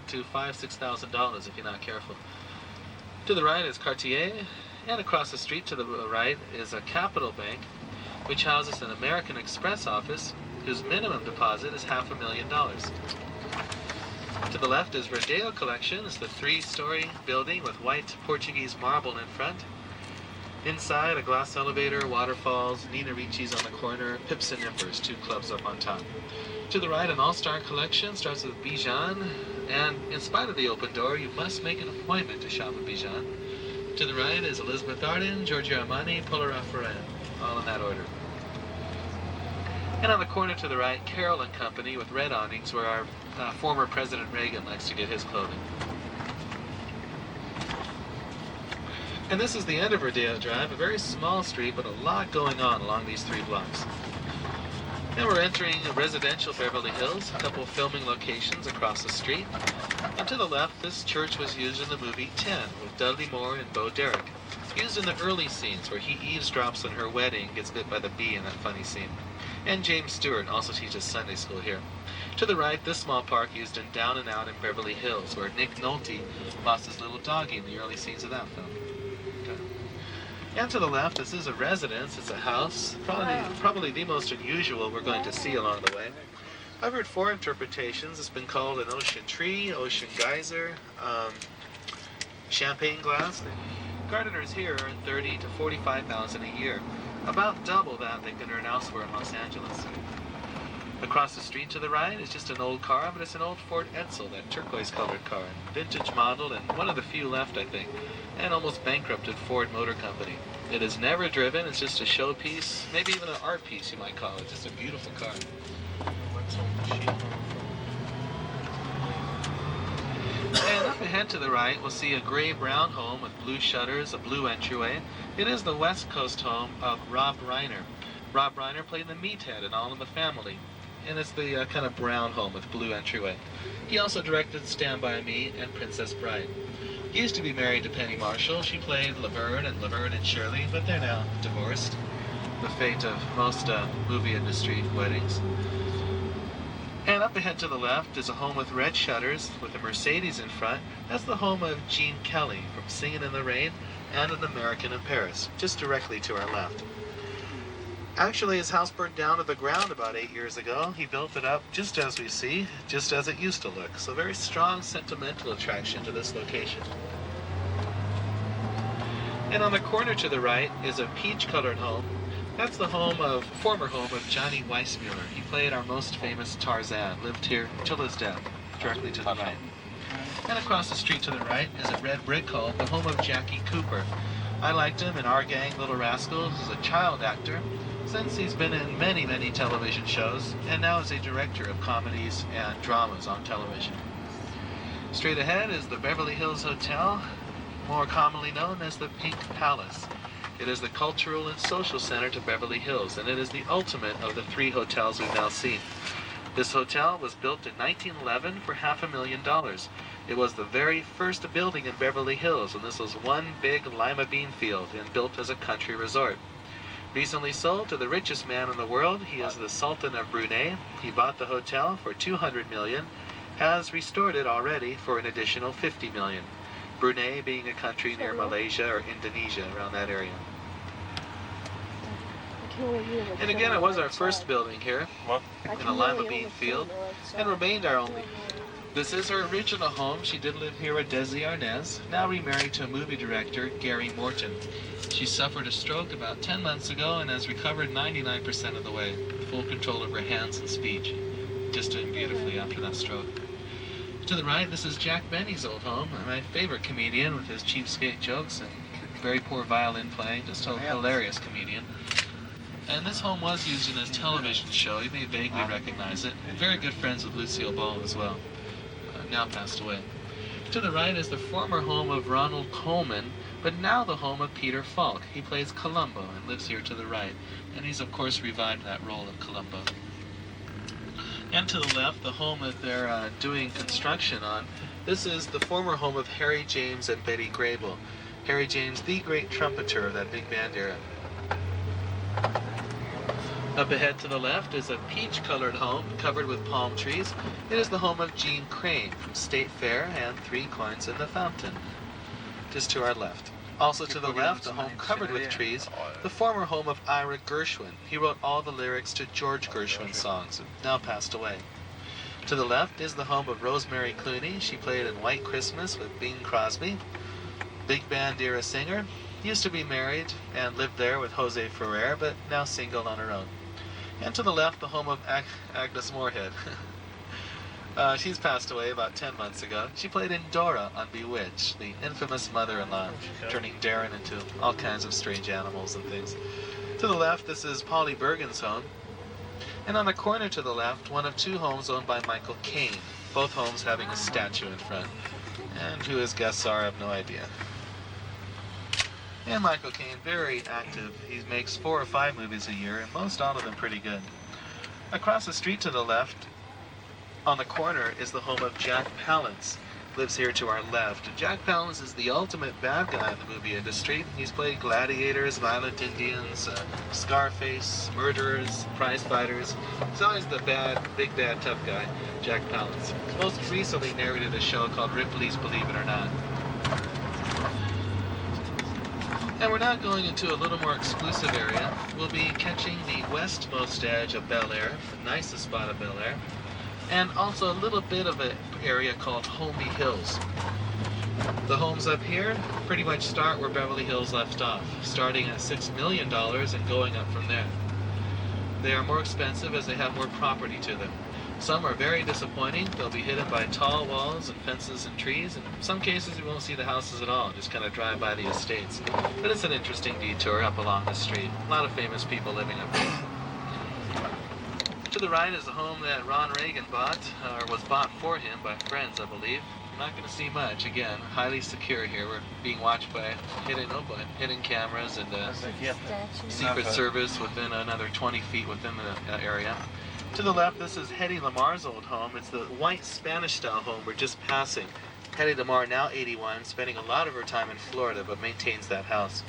to $5,000–$6,000 if you're not careful. To the right is Cartier, and across the street to the right is a Capital Bank, which houses an American Express office whose minimum deposit is $500,000. To the left is Rodeo Collection. It's the 3-story building with white Portuguese marble in front. Inside, a glass elevator, waterfalls, Nina Ricci's on the corner, Pips and Nippers, 2 clubs up on top. To the right, an all-star collection starts with Bijan, and in spite of the open door, you must make an appointment to shop at Bijan. To the right is Elizabeth Arden, Giorgio Armani, Polo Raffaele, all in that order. And on the corner to the right, Carroll and Company with red awnings, where our former President Reagan likes to get his clothing. And this is the end of Rodeo Drive, a very small street, but a lot going on along these 3 blocks. And we're entering residential Beverly Hills, a couple of filming locations across the street. And to the left, this church was used in the movie 10 with Dudley Moore and Bo Derek. Used in the early scenes where he eavesdrops on her wedding, gets bit by the bee in that funny scene. And James Stewart also teaches Sunday school here. To the right, this small park used in Down and Out in Beverly Hills, where Nick Nolte lost his little doggy in the early scenes of that film. And to the left, this is a residence, it's a house, probably the most unusual we're going to see along the way. I've heard 4 interpretations. It's been called an ocean tree, ocean geyser, champagne glass. Gardeners here earn $30,000 to $45,000 a year, about double that they can earn elsewhere in Los Angeles. Across the street to the right is just an old car, but it's an old Ford Edsel, that turquoise-colored car, vintage model, and one of the few left, I think, and almost bankrupted Ford Motor Company. It is never driven, it's just a showpiece, maybe even an art piece you might call it, just a beautiful car. And up ahead to the right, we'll see a gray-brown home with blue shutters, a blue entryway. It is the West Coast home of Rob Reiner. Rob Reiner played the meathead in All in the Family, and it's the kind of brown home with blue entryway. He also directed Stand By Me and Princess Bride. He used to be married to Penny Marshall. She played Laverne and Shirley, but they're now divorced. The fate of most movie industry weddings. And up ahead to the left is a home with red shutters with a Mercedes in front. That's the home of Gene Kelly from Singin' in the Rain and An American in Paris, just directly to our left. Actually, his house burned down to the ground about 8 years ago. He built it up just as we see, just as it used to look. So very strong sentimental attraction to this location. And on the corner to the right is a peach-colored home. That's the former home of Johnny Weissmuller. He played our most famous Tarzan, lived here till his death, directly to the right. And across the street to the right is a red brick home, the home of Jackie Cooper. I liked him in Our Gang, Little Rascals, as a child actor, since he's been in many, many television shows, and now is a director of comedies and dramas on television. Straight ahead is the Beverly Hills Hotel, more commonly known as the Pink Palace. It is the cultural and social center to Beverly Hills, and it is the ultimate of the 3 hotels we've now seen. This hotel was built in 1911 for $500,000. It was the very first building in Beverly Hills, and this was one big lima bean field and built as a country resort. Recently sold to the richest man in the world, he is the Sultan of Brunei. He bought the hotel for $200 million, has restored it already for an additional $50 million. Brunei being a country near Malaysia or Indonesia, around that area. And again, it was our first building here, in a lima bean field, and remained our only. This is her original home. She did live here with Desi Arnaz, now remarried to a movie director, Gary Morton. She suffered a stroke about 10 months ago and has recovered 99% of the way, full control of her hands and speech. Just doing beautifully after that stroke. To the right, this is Jack Benny's old home, my favorite comedian with his cheapskate jokes and very poor violin playing, just a hilarious comedian. And this home was used in his television show. You may vaguely recognize it. Very good friends with Lucille Ball as well, now passed away. To the right is the former home of Ronald Colman, but now the home of Peter Falk. He plays Columbo and lives here to the right, and he's of course revived that role of Columbo. And to the left, the home that they're doing construction on. This is the former home of Harry James and Betty Grable. Harry James, the great trumpeter of that big band era. Up ahead to the left is a peach-colored home covered with palm trees. It is the home of Jean Crane from State Fair and 3 Coins in the Fountain, just to our left. Also to the left, a home covered with trees, the former home of Ira Gershwin. He wrote all the lyrics to George Gershwin's songs, and now passed away. To the left is the home of Rosemary Clooney. She played in White Christmas with Bing Crosby. Big band era singer. Used to be married and lived there with Jose Ferrer, but now single on her own. And to the left, the home of Agnes Moorehead. She's passed away about 10 months ago. She played in Dora on Bewitched, the infamous mother-in-law, turning Darren into all kinds of strange animals and things. To the left, this is Polly Bergen's home. And on the corner to the left, one of 2 homes owned by Michael Caine, both homes having a statue in front. And who his guests are, I have no idea. And Michael Caine, very active. He makes 4 or 5 movies a year, and most all of them pretty good. Across the street to the left, on the corner, is the home of Jack Palance. Lives here to our left. Jack Palance is the ultimate bad guy in the movie industry. He's played gladiators, violent Indians, Scarface, murderers, prize fighters. He's always the big bad tough guy, Jack Palance. Most recently narrated a show called Ripley's Believe It or Not. And we're now going into a little more exclusive area. We'll be catching the westmost edge of Bel Air, the nicest spot of Bel Air, and also a little bit of an area called Homey Hills. The homes up here pretty much start where Beverly Hills left off, starting at $6 million and going up from there. They are more expensive as they have more property to them. Some are very disappointing. They'll be hidden by tall walls and fences and trees. In some cases, you won't see the houses at all. Just kind of drive by the estates. But it's an interesting detour up along the street. A lot of famous people living up there. To the right is the home that Ron Reagan bought, or was bought for him by friends, I believe. I'm not going to see much. Again, highly secure here. We're being watched by hidden cameras and Secret Service within another 20 feet within the area. To the left, this is Hedy Lamar's old home. It's the white Spanish-style home we're just passing. Hedy Lamar, now 81, spending a lot of her time in Florida, but maintains that house.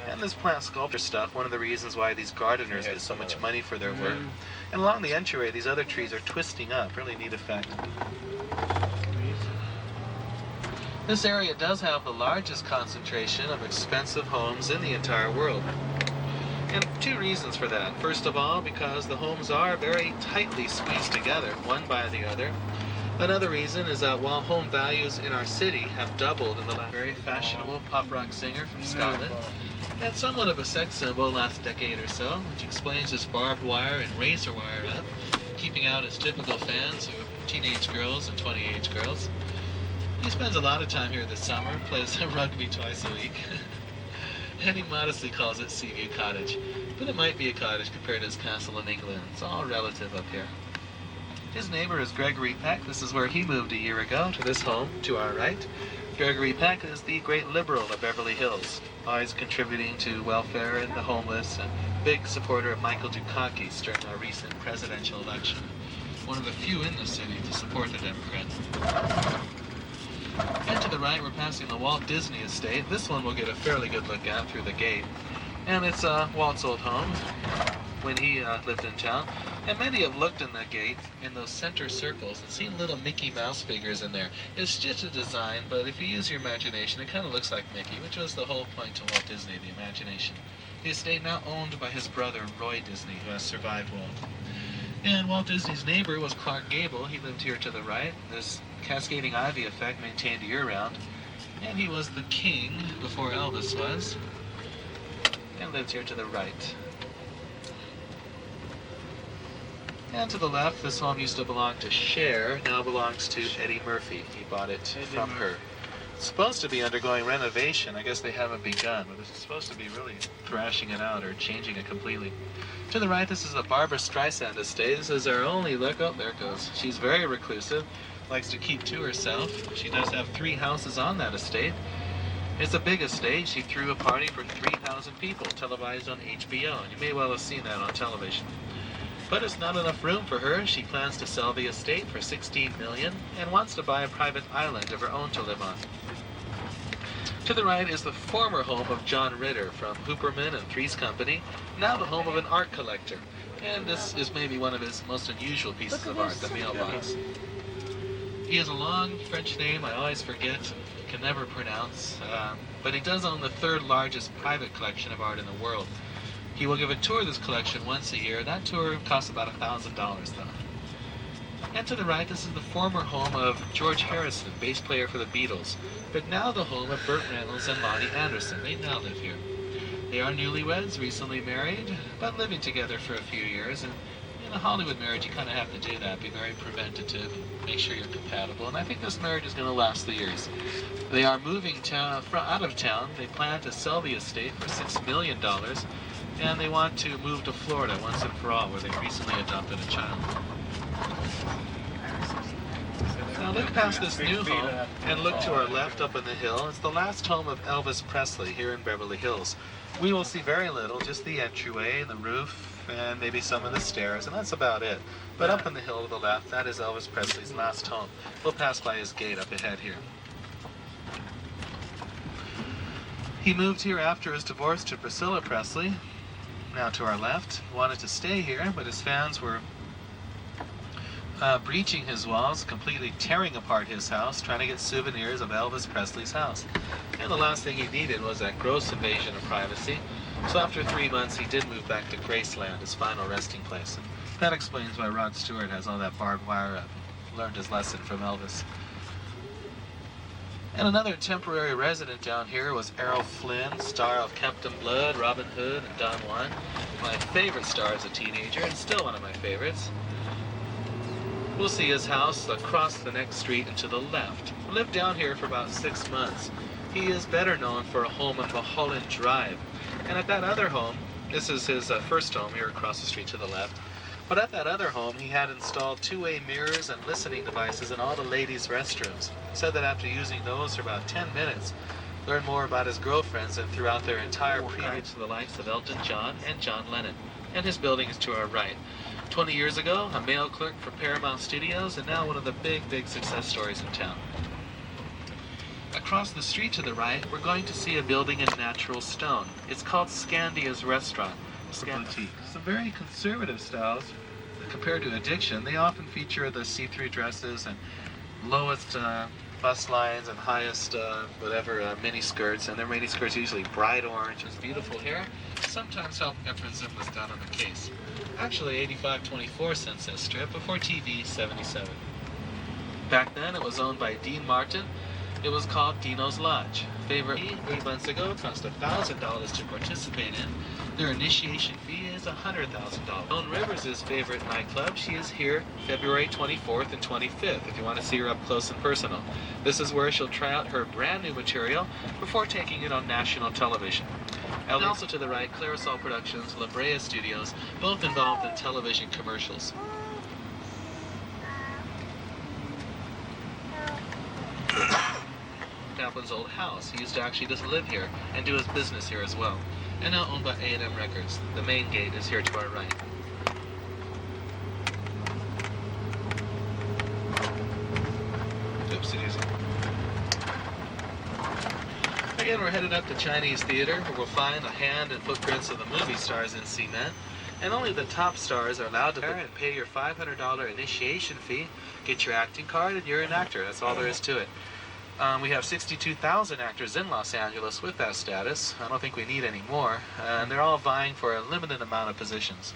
And this plant sculpture stuff, one of the reasons why these gardeners get so much money for their work. And along the entryway, these other trees are twisting up. Really neat effect. This area does have the largest concentration of expensive homes in the entire world. And 2 reasons for that. First of all, because the homes are very tightly squeezed together, one by the other. Another reason is that while home values in our city have doubled in the last, very fashionable pop rock singer from Scotland, and somewhat of a sex symbol last decade or so, which explains his barbed wire and razor wire up, keeping out his typical fans who are teenage girls and 20-age girls. He spends a lot of time here this summer, plays rugby twice a week. And he modestly calls it Seaview Cottage, but it might be a cottage compared to his castle in England. It's all relative up here. His neighbor is Gregory Peck. This is where he moved a year ago, to this home to our right. Gregory Peck is the great liberal of Beverly Hills, always contributing to welfare and the homeless, and big supporter of Michael Dukakis during our recent presidential election. One of the few in the city to support the Democrats. And to the right, we're passing the Walt Disney estate. This one we'll get a fairly good look at through the gate. And it's Walt's old home when he lived in town. And many have looked in the gate in those center circles and seen little Mickey Mouse figures in there. It's just a design, but if you use your imagination, it kind of looks like Mickey, which was the whole point to Walt Disney, the imagination. The estate now owned by his brother, Roy Disney, who has survived Walt. And Walt Disney's neighbor was Clark Gable. He lived here to the right. This cascading ivy effect maintained year-round. And he was the king before Elvis was. And lived here to the right. And to the left, this home used to belong to Cher, now belongs to Eddie Murphy. He bought it from her. It's supposed to be undergoing renovation. I guess they haven't begun, but it's supposed to be really thrashing it out or changing it completely. To the right, this is the Barbra Streisand estate. This is our only look. Oh, there it goes. She's very reclusive, likes to keep to herself. She does have 3 houses on that estate. It's a big estate. She threw a party for 3,000 people, televised on HBO, and you may well have seen that on television. But it's not enough room for her. She plans to sell the estate for $16 million and wants to buy a private island of her own to live on. To the right is the former home of John Ritter from Hooperman and Three's Company, now the home of an art collector. And this is maybe one of his most unusual pieces of art, the mailbox. He has a long French name I always forget and can never pronounce, but he does own the third largest private collection of art in the world. He will give a tour of this collection once a year. That tour costs about $1,000 though. And to the right, this is the former home of George Harrison, bass player for the Beatles, but now the home of Burt Reynolds and Lonnie Anderson. They now live here. They are newlyweds, recently married, but living together for a few years. And in a Hollywood marriage, you kind of have to do that, be very preventative, make sure you're compatible. And I think this marriage is going to last the years. They are moving out of town. They plan to sell the estate for $6 million, and they want to move to Florida once and for all, where they recently adopted a child. Now look past this new home and look to our left up on the hill. It's the last home of Elvis Presley here in Beverly Hills. We will see very little, just the entryway and the roof and maybe some of the stairs, and that's about it. But up on the hill to the left, that is Elvis Presley's last home. We'll pass by his gate up ahead here. He moved here after his divorce to Priscilla Presley. Now to our left, wanted to stay here, but his fans were breaching his walls, completely tearing apart his house, trying to get souvenirs of Elvis Presley's house. And the last thing he needed was that gross invasion of privacy. So after 3 months, he did move back to Graceland, his final resting place. And that explains why Rod Stewart has all that barbed wire up. Learned his lesson from Elvis. And another temporary resident down here was Errol Flynn, star of Captain Blood, Robin Hood, and Don Juan. My favorite star as a teenager, and still one of my favorites. We'll see his house across the next street and to the left. He lived down here for about 6 months. He is better known for a home on Mulholland Drive. And at that other home, this is his first home here across the street to the left, but at that other home he had installed two-way mirrors and listening devices in all the ladies' restrooms. He said that after using those for about 10 minutes, learned more about his girlfriends than throughout their entire previous to the likes of Elton John and John Lennon. And his building is to our right. 20 years ago, a mail clerk for Paramount Studios, and now one of the big success stories in town. Across the street to the right, we're going to see a building in natural stone. It's called Scandia's Restaurant. Boutique. Some very conservative styles compared to Addiction. They often feature the see-through dresses and lowest bust lines and highest mini skirts, and their mini skirts usually bright orange with beautiful hair. Sometimes help represent what's done on the case. Actually, 85.24 Sunset Strip before TV 77. Back then, it was owned by Dean Martin. It was called Dino's Lodge. Favorite 8 months ago cost $1,000 to participate in. Their initiation fee is $100,000. Joan Rivers' favorite nightclub. She is here February 24th and 25th if you want to see her up close and personal. This is where she'll try out her brand new material before taking it on national television. And also to the right, Clarasol Productions, La Brea Studios, both involved in television commercials. Kaplan's old house. He used to actually just live here and do his business here as well. And now owned by A&M Records. The main gate is here to our right. Oopsie-daisy. Again, we're headed up to Chinese Theater, where we'll find the hand and footprints of the movie stars in cement. And only the top stars are allowed to pay your $500 initiation fee, get your acting card, and you're an actor. That's all there is to it. We have 62,000 actors in Los Angeles with that status. I don't think we need any more. And they're all vying for a limited amount of positions.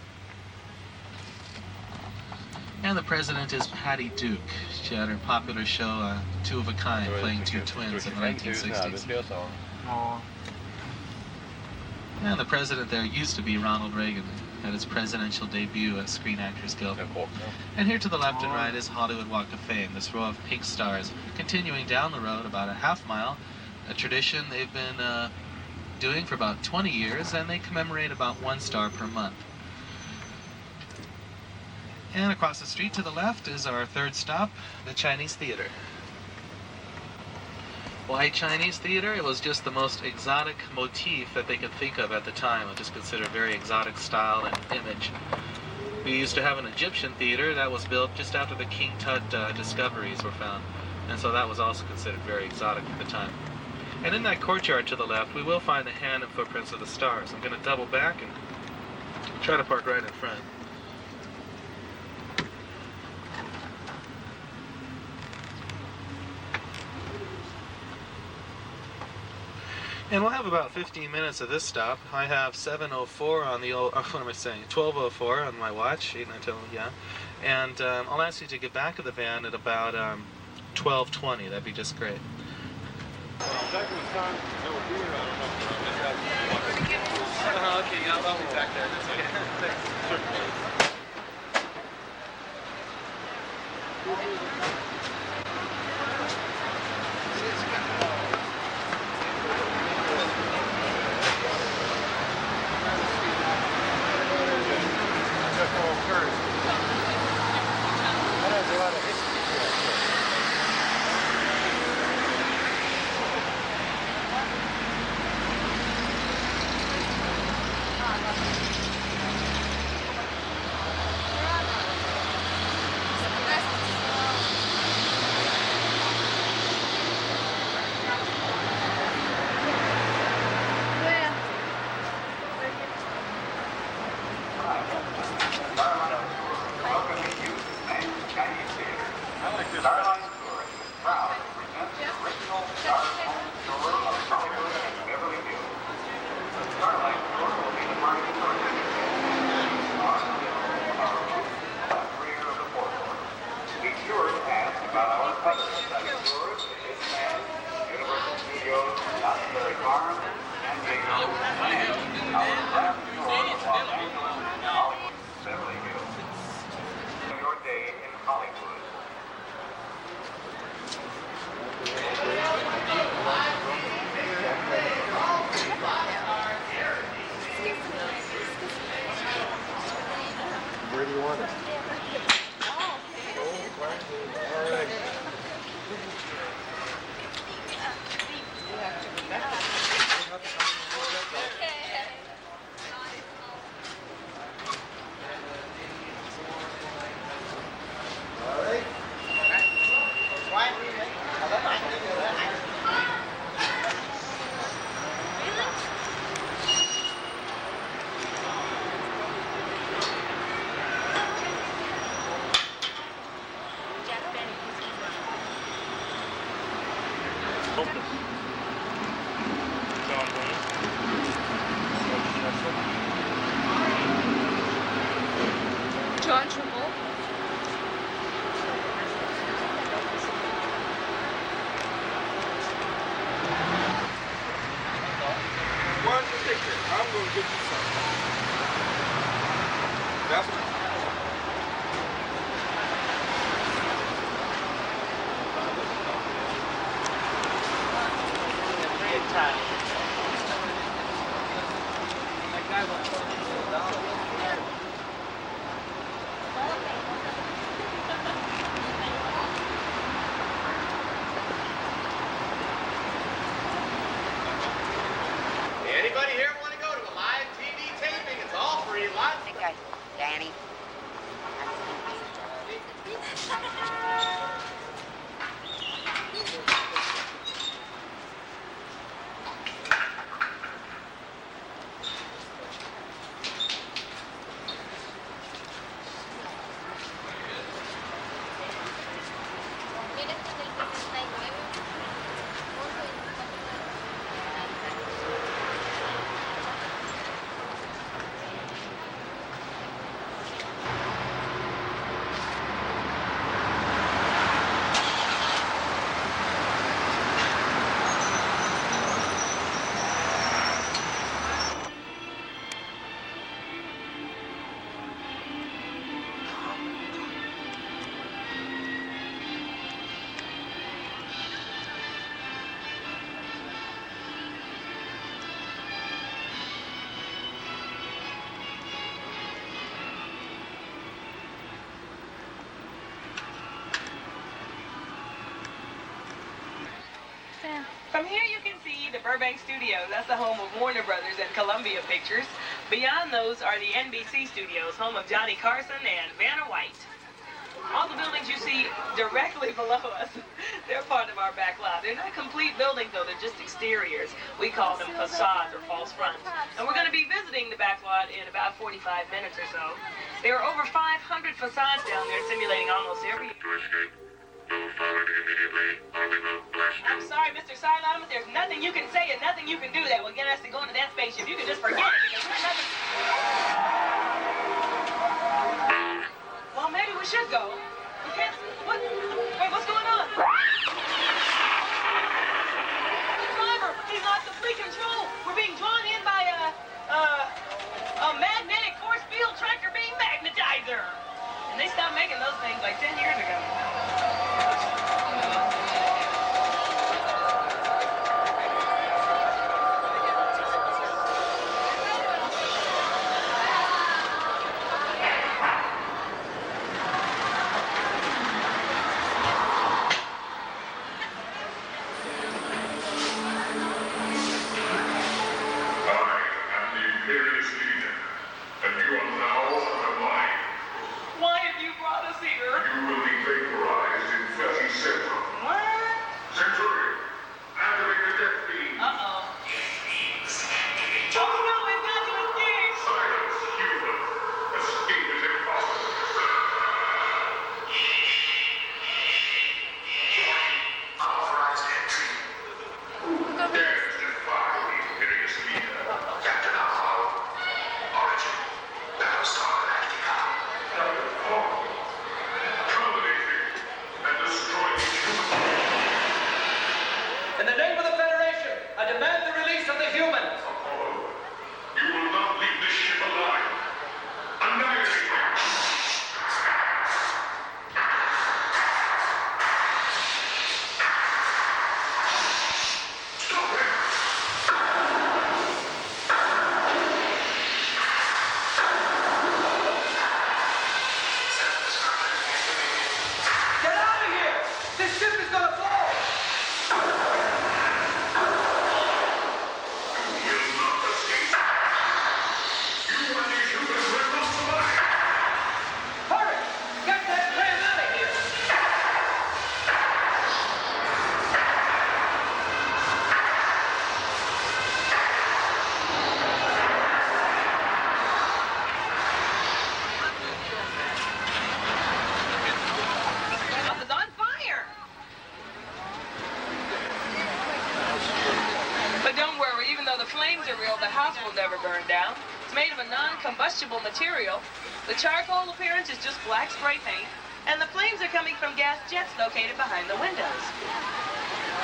And the president is Patty Duke. She had her popular show, Two of a Kind, playing two twins in the 1960s. And the president there used to be Ronald Reagan, at his presidential debut at Screen Actors Guild. And here to the left and right is Hollywood Walk of Fame, this row of pink stars. Continuing down the road about a half mile, a tradition they've been doing for about 20 years, and they commemorate about 1 star per month. And across the street to the left is our third stop, the Chinese Theater. Why Chinese Theater? It was just the most exotic motif that they could think of at the time. It was just considered a very exotic style and image. We used to have an Egyptian theater that was built just after the King Tut discoveries were found. And so that was also considered very exotic at the time. And in that courtyard to the left, we will find the hand and footprints of the stars. I'm going to double back and try to park right in front. And we'll have about 15 minutes of this stop. I have 7:04 on the old, what am I saying, 12:04 on my watch, 8, 9, 10, yeah. And I'll ask you to get back to the van at about 12:20. That'd be just great. Okay, yeah, I'll be back there. That's okay. Thanks. Where do you want it? All right. John Travolta. Why don't you take this? I'm going to get you something. That's what. Anybody here want to go to a live TV taping? It's all free. Live. I think Danny. From here you can see the Burbank Studios. That's the home of Warner Brothers and Columbia Pictures. Beyond those are the NBC Studios, home of Johnny Carson and Vanna White. All the buildings you see directly below us, they're part of our back lot. They're not complete buildings, though. They're just exteriors. We call them facades or false fronts. And we're going to be visiting the back lot in about 45 minutes or so. There are over 500 facades down there simulating almost every... I'm sorry, Mr. Cylon, but there's nothing you can say and nothing you can do that will get us to go into that spaceship. You can just forget it because we're nothing. Well, maybe we should go. We can't. What? Wait, what's going on? Driver, he's lost complete control. We're being drawn in by a magnetic force field tractor beam magnetizer. And they stopped making those things like 10 years ago. Why have you brought us here? You will be vaporized in 30 seconds. What? Centurion, activate the death beam. Uh-oh. Oh no, we've got to escape! Silence, human. Escape is impossible. Unauthorized entry. Dares defy the imperious leader. Captain Alpha. Origin. Battlestar Galactica. Culminating and destroying human. In the name of the Federation, I demand the release of the humans. Apollo, you will not leave this ship alive. Annihilate him. Stop him. Get out of here! This ship is gonna fall! You will not escape. You and these humans will not survive. Hurry! Get that plane out of here! House is on fire! But don't worry, even though the flames are real, the house will never burn down. It's made of a non-combustible material. The charcoal appearance is just black spray paint, and the flames are coming from gas jets located behind the windows.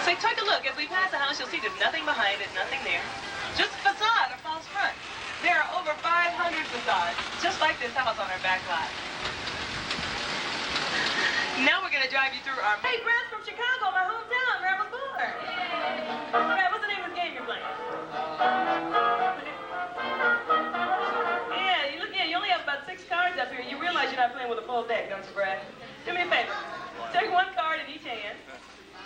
So take a look. As we pass the house, you'll see there's nothing behind it, nothing there. Just a facade, a false front. There are over 500 facades, just like this house on our back lot. Now we're gonna drive you through our... Hey, Brent's from Chicago, my hometown, where I was born. Brad, what's the name of this game you're playing? Yeah, you only have about 6 cards up here. You realize you're not playing with a full deck, don't you, Brad? Do me a favor. Take 1 card in each hand.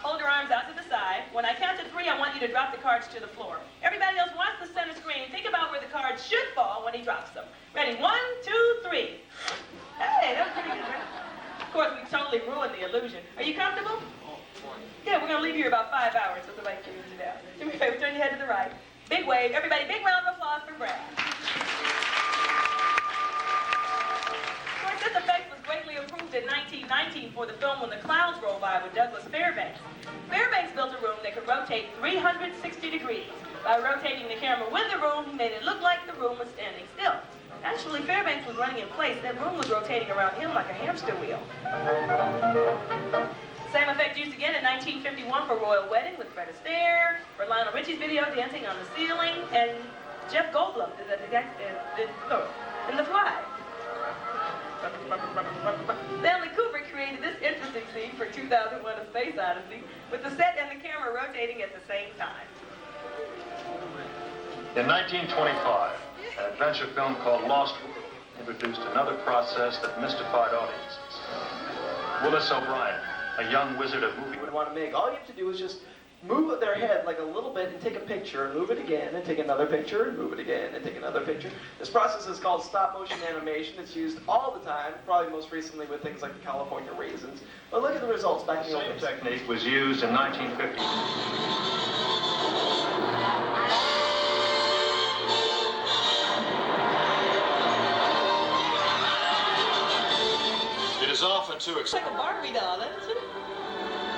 Hold your arms out to the side. When I count to 3, I want you to drop the cards to the floor. Everybody else, watch the center screen. Think about where the cards should fall when he drops them. Ready? 1, 2, 3. Hey, that was pretty good, right? Of course, we totally ruined the illusion. Are you comfortable? Yeah, we're going to leave you here about 5 hours so somebody can use it out. Do me a favor, turn your head to the right. Big wave. Everybody, big round of applause for Brad. Of course, this effect was greatly improved in 1919 for the film When the Clouds Roll By with Douglas Fairbanks. Fairbanks built a room that could rotate 360 degrees. By rotating the camera with the room, he made it look like the room was standing still. Actually, Fairbanks was running in place. That room was rotating around him like a hamster wheel. Same effect used again in 1951 for Royal Wedding with Fred Astaire, for Lionel Richie's video Dancing on the Ceiling, and Jeff Goldblum in The Fly. Stanley Kubrick created this interesting scene for 2001: A Space Odyssey, with the set and the camera rotating at the same time. In 1925, an adventure film called Lost World introduced another process that mystified audiences. Willis O'Brien, a young wizard of movie. Would want to make. All you have to do is just move their head like a little bit and take a picture and move it again and take another picture and move it again and take another picture. This process is called stop motion animation. It's used all the time, probably most recently with things like the California Raisins. But look at the results back in the The old same days. technique was used in 1950. It is often too It's like a Barbie doll, isn't it?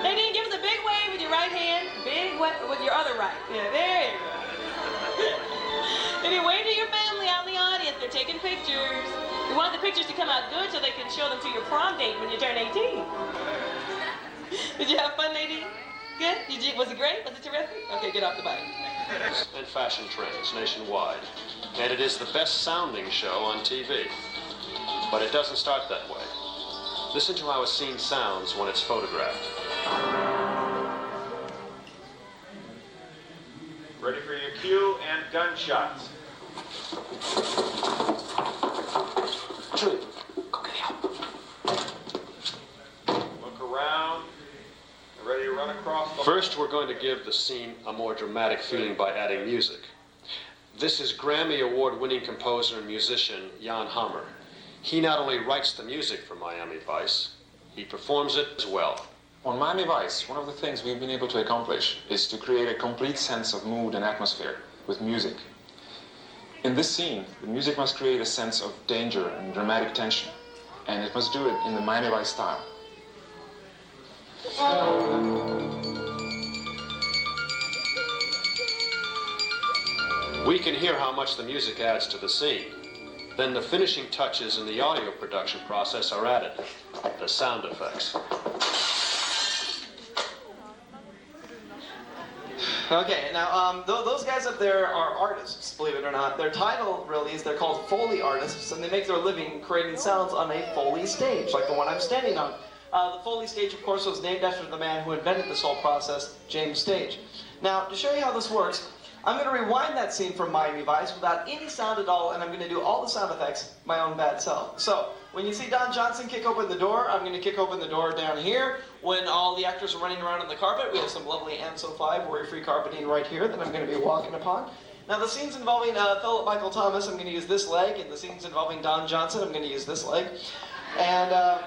Nadine, give us a big wave with your right hand. Big wave with your other right. Yeah, there you go. Nadine, wave to your family out in the audience. They're taking pictures. We want the pictures to come out good so they can show them to your prom date when you turn 18. Did you have fun, Nadine? Good? Was it great? Was it terrific? Okay, get off the bike. And fashion trends nationwide. And it is the best sounding show on TV. But it doesn't start that way. Listen to how a scene sounds when it's photographed. Ready for your cue and gunshots. Julie, go get help. Look around. You're ready to run across the... First, we're going to give the scene a more dramatic feeling by adding music. This is Grammy Award-winning composer and musician Jan Hammer. He not only writes the music for Miami Vice, he performs it as well. On Miami Vice, one of the things we've been able to accomplish is to create a complete sense of mood and atmosphere with music. In this scene, the music must create a sense of danger and dramatic tension, and it must do it in the Miami Vice style. We can hear how much the music adds to the scene. Then the finishing touches in the audio production process are added, the sound effects. Okay, now those guys up there are artists, believe it or not. Their title really is they're called Foley artists, and they make their living creating sounds on a Foley stage, like the one I'm standing on. The Foley stage, of course, was named after the man who invented this whole process, James Stage. Now, to show you how this works, I'm going to rewind that scene from Miami Vice without any sound at all, and I'm going to do all the sound effects my own bad self. So, when you see Don Johnson kick open the door, I'm going to kick open the door down here. When all the actors are running around on the carpet, we have some lovely ANSO 5 worry-free carpeting right here that I'm going to be walking upon. Now, the scenes involving Philip Michael Thomas, I'm going to use this leg, and the scenes involving Don Johnson, I'm going to use this leg. And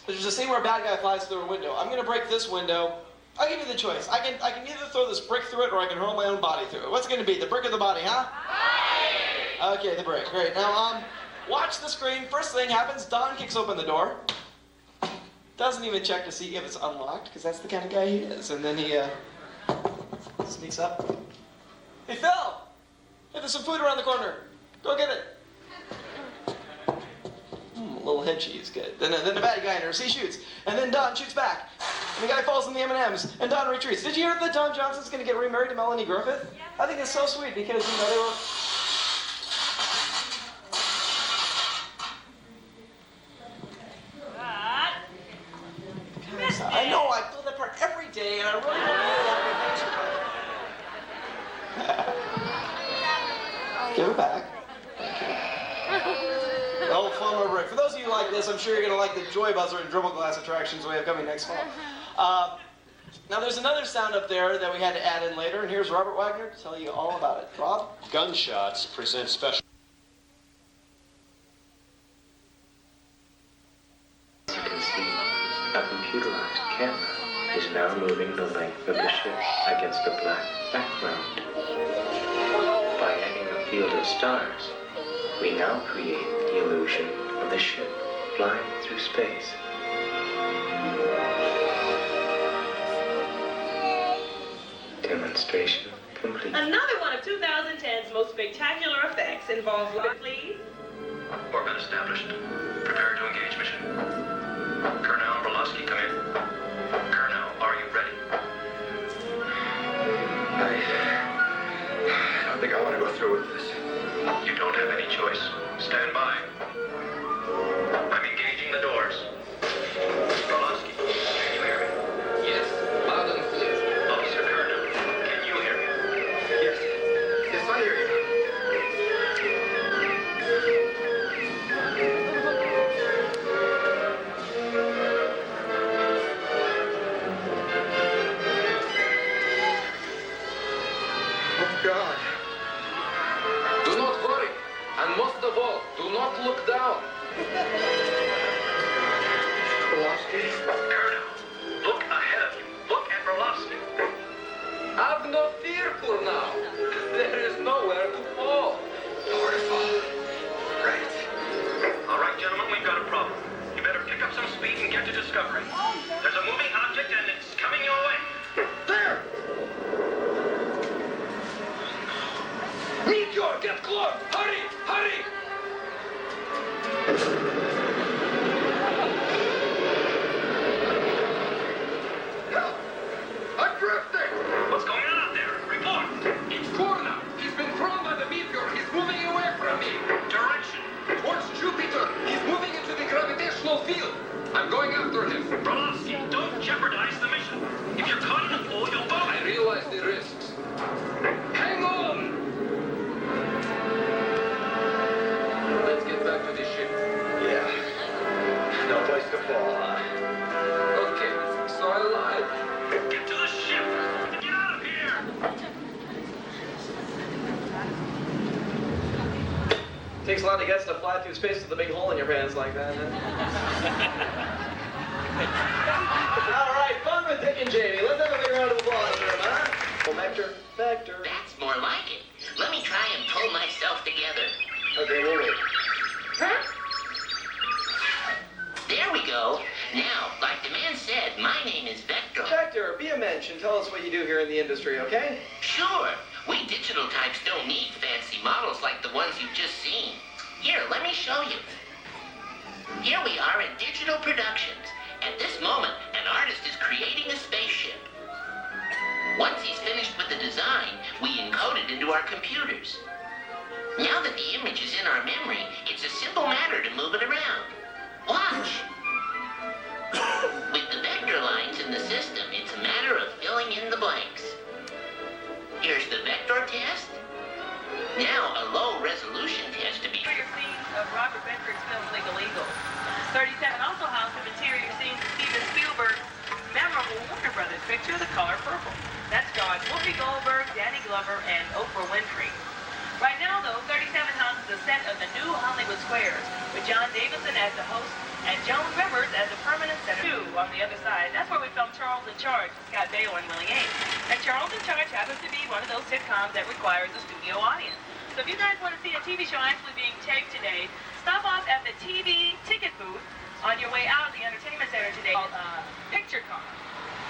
there's a scene where a bad guy flies through a window. I'm going to break this window. I'll give you the choice. I can either throw this brick through it or I can hurl my own body through it. What's it going to be, the brick or the body, huh? Body! Okay, the brick. Great. Now, watch the screen. First thing happens, Don kicks open the door. Doesn't even check to see if it's unlocked, because that's the kind of guy he is. And then he sneaks up. Hey, Phil! Hey, there's some food around the corner. Go get it. A little head cheese, good. Then the bad guy enters, he shoots, and then Don shoots back, and the guy falls in the M&Ms, and Don retreats. Did you hear that Don Johnson's going to get remarried to Melanie Griffith? Yeah. I think it's so sweet because, you know, they were... I know, I feel that part every day, and I really want to give it back. Oh, fun over it. For those of you who like this, I'm sure you're going to like the Joy Buzzer and Dribble Glass attractions we have coming next fall. Now, there's another sound up there that we had to add in later, and here's Robert Wagner to tell you all about it. Rob? Gunshots present special... As you can see, a computerized camera is now moving the length of the ship against a black background. By adding a field of stars, we now create the illusion of the ship flying through space. Demonstration complete. Another one of 2010's most spectacular effects involves please. Orbit established. Prepare to engage mission. Colonel Brolowski, come in. Colonel, are you ready? I don't think I want to go through with this. You don't have any choice. Stand by. I'm engaging the doors. Brolowski, can you hear me? Yes, loud and clear. Officer Colonel, can you hear me? Yes. Yes, I hear you. going after him. Brolowski, don't jeopardize the mission. If you're caught in the pool, you'll die. I realize the risks. Hang on! Let's get back to the ship. Yeah. No place to fall, huh? Okay, so I lied. Get to the ship! Get out of here! Takes a lot of guts to fly through space with a big hole in your pants like that, huh? All right, fun with Dick and Jamie. Let's have a big round of applause for them, huh? Well, Vector. That's more like it. Let me try and pull myself together. Okay, we'll wait. Huh? There we go. Now, like the man said, my name is Vector. Vector, be a mensch and tell us what you do here in the industry, okay? Sure. We digital types don't need fancy models like the ones you've just seen. Here, let me show you. Here we are in digital productions. At this moment, an artist is creating a spaceship. Once he's finished with the design, we encode it into our computers. Now that the image is in our memory, it's a simple matter to move it around. Watch. With the vector lines in the system, it's a matter of filling in the blanks. Here's the vector test. Now a low-resolution test to be... Interior scenes of Robert Redford's film Legal Eagle. 37 also housed some interior scenes of Steven Spielberg's memorable Warner Brothers picture, The Color Purple. That stars Whoopi Goldberg, Danny Glover, and Oprah Winfrey. Right now, though, 37 houses the set of the new Hollywood Squares, with John Davidson as the host and Joan Rivers as the permanent center. On the other side, that's where we filmed Charles in Charge with Scott Baio and Willie Ames. And Charles in Charge happens to be one of those sitcoms that requires a studio audience. So if you guys want to see a TV show actually being taped today, stop off at the TV ticket booth on your way out of the entertainment center today. Picture car.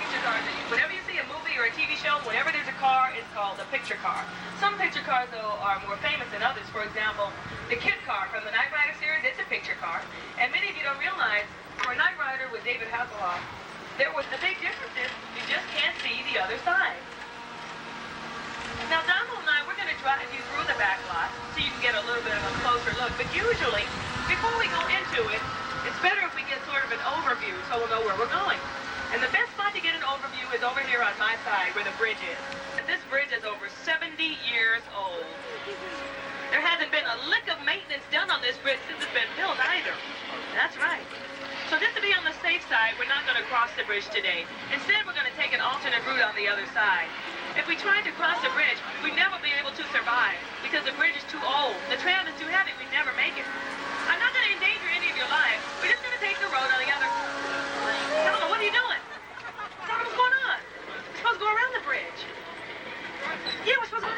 Picture cars. Whenever you see a movie or a TV show, whenever there's a car, it's called a picture car. Some picture cars, though, are more famous than others. For example, the Kid car from the Knight Rider series, it's a picture car. And many of you don't realize, for a Knight Rider with David Hasselhoff, the big difference is you just can't see the other side. Now, Donald and I, we're going to drive you through the back lot so you can get a little bit of a closer look. But usually, before we go into it, it's better if we get sort of an overview so we'll know where we're going. And the best spot to get an overview is over here on my side where the bridge is. And this bridge is over 70 years old. There hasn't been a lick of maintenance done on this bridge since it's been built either. That's right. So just to be on the safe side, we're not going to cross the bridge today. Instead, we're going to take an alternate route on the other side. If we tried to cross the bridge, we'd never be able to survive because the bridge is too old. The tram is too heavy. We'd never make it. I'm not going to endanger any of your lives. We're just going to take the road on the other. Hello, what are you doing? What's going on? We're supposed to go around the bridge. Yeah, we're supposed to.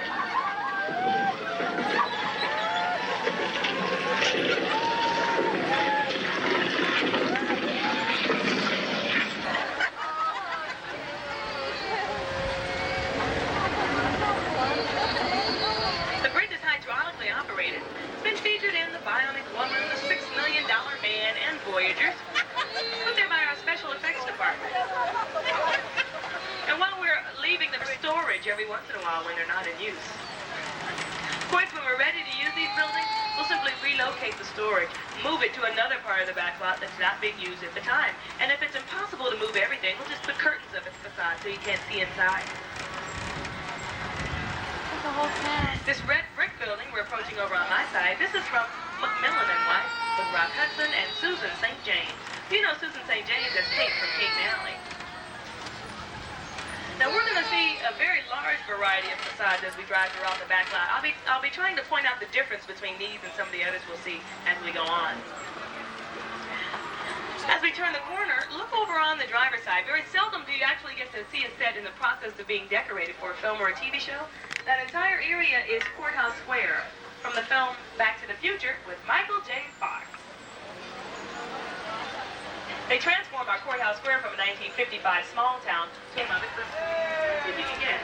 The bridge is hydraulically operated. It's been featured in The Bionic Woman, The $6 Million Man, and Voyagers. Put there by our special effects department. And while we're leaving the storage every once in a while when they're not in use. Of course, when we're ready to use these buildings, we'll simply relocate the storage, move it to another part of the back lot that's not being used at the time. And if it's impossible to move everything, we'll just put curtains of its facade so you can't see inside. This red brick building we're approaching over on my side, this is from Macmillan and Wife with Rock Hudson and Susan St. James. You know Susan St. James as Kate from Kate Manley. Now we're going to see a very large variety of facades as we drive throughout the back lot. I'll be trying to point out the difference between these and some of the others we'll see as we go on. As we turn the corner, look over on the driver's side. Very seldom do you actually get to see a set in the process of being decorated for a film or a TV show. That entire area is Courthouse Square from the film Back to the Future with Michael J. Fox. They transformed our Courthouse Square from a 1955 small town to one of it. If you can guess.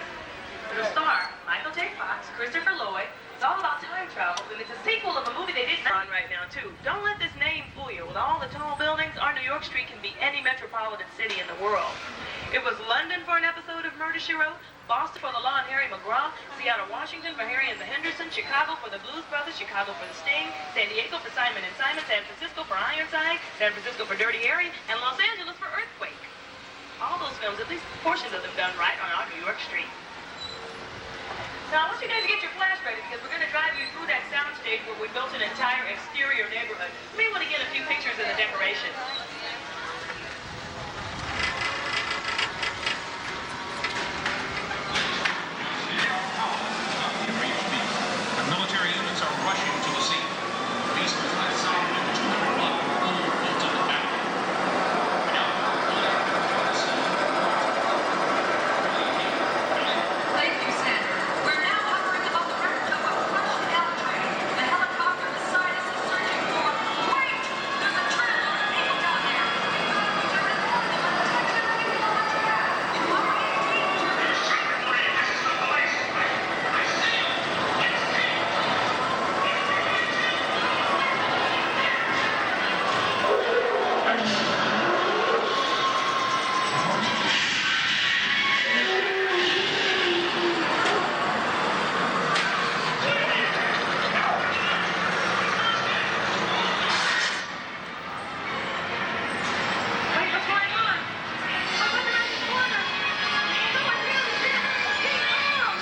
The star, Michael J. Fox, Christopher Lloyd. It's all about time travel, and it's a sequel of a movie they didn't on right now, too. Don't let this name fool you. With all the tall buildings, our New York Street can be any metropolitan city in the world. It was London for an episode of Murder, She Wrote, Boston for the Law and Harry McGraw, Seattle, Washington for Harry and the Hendersons, Chicago for the Blues Brothers, Chicago for the Sting, San Diego for Simon and Simon, San Francisco for Ironside, San Francisco for Dirty Harry, and Los Angeles films at least portions of them done right on our New York street. Now, I want you guys to get your flash ready because we're going to drive you through that soundstage where we built an entire exterior neighborhood. You may want to get a few pictures of the decorations. Military units are rushing to the scene. These class sound to the block all built in the back. Thank you, Senator. We're now hovering above the wreckage of a crushed L train. The helicopter beside us is searching for. Wait! There's a train of people down there. To report them and protect everything from attack. You are in danger. Wait, what's going on? What's on the next corner? Someone's here! Get out!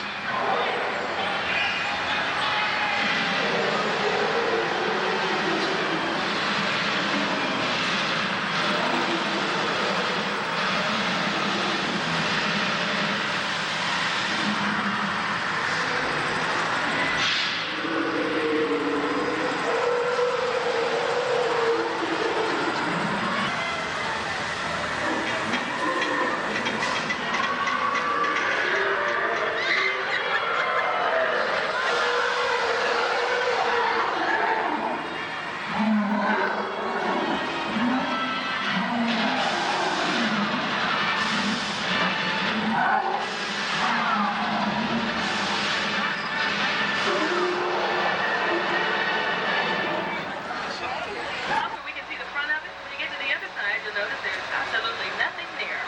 Also, we can see the front of it. When you get to the other side, you'll notice there's absolutely nothing there.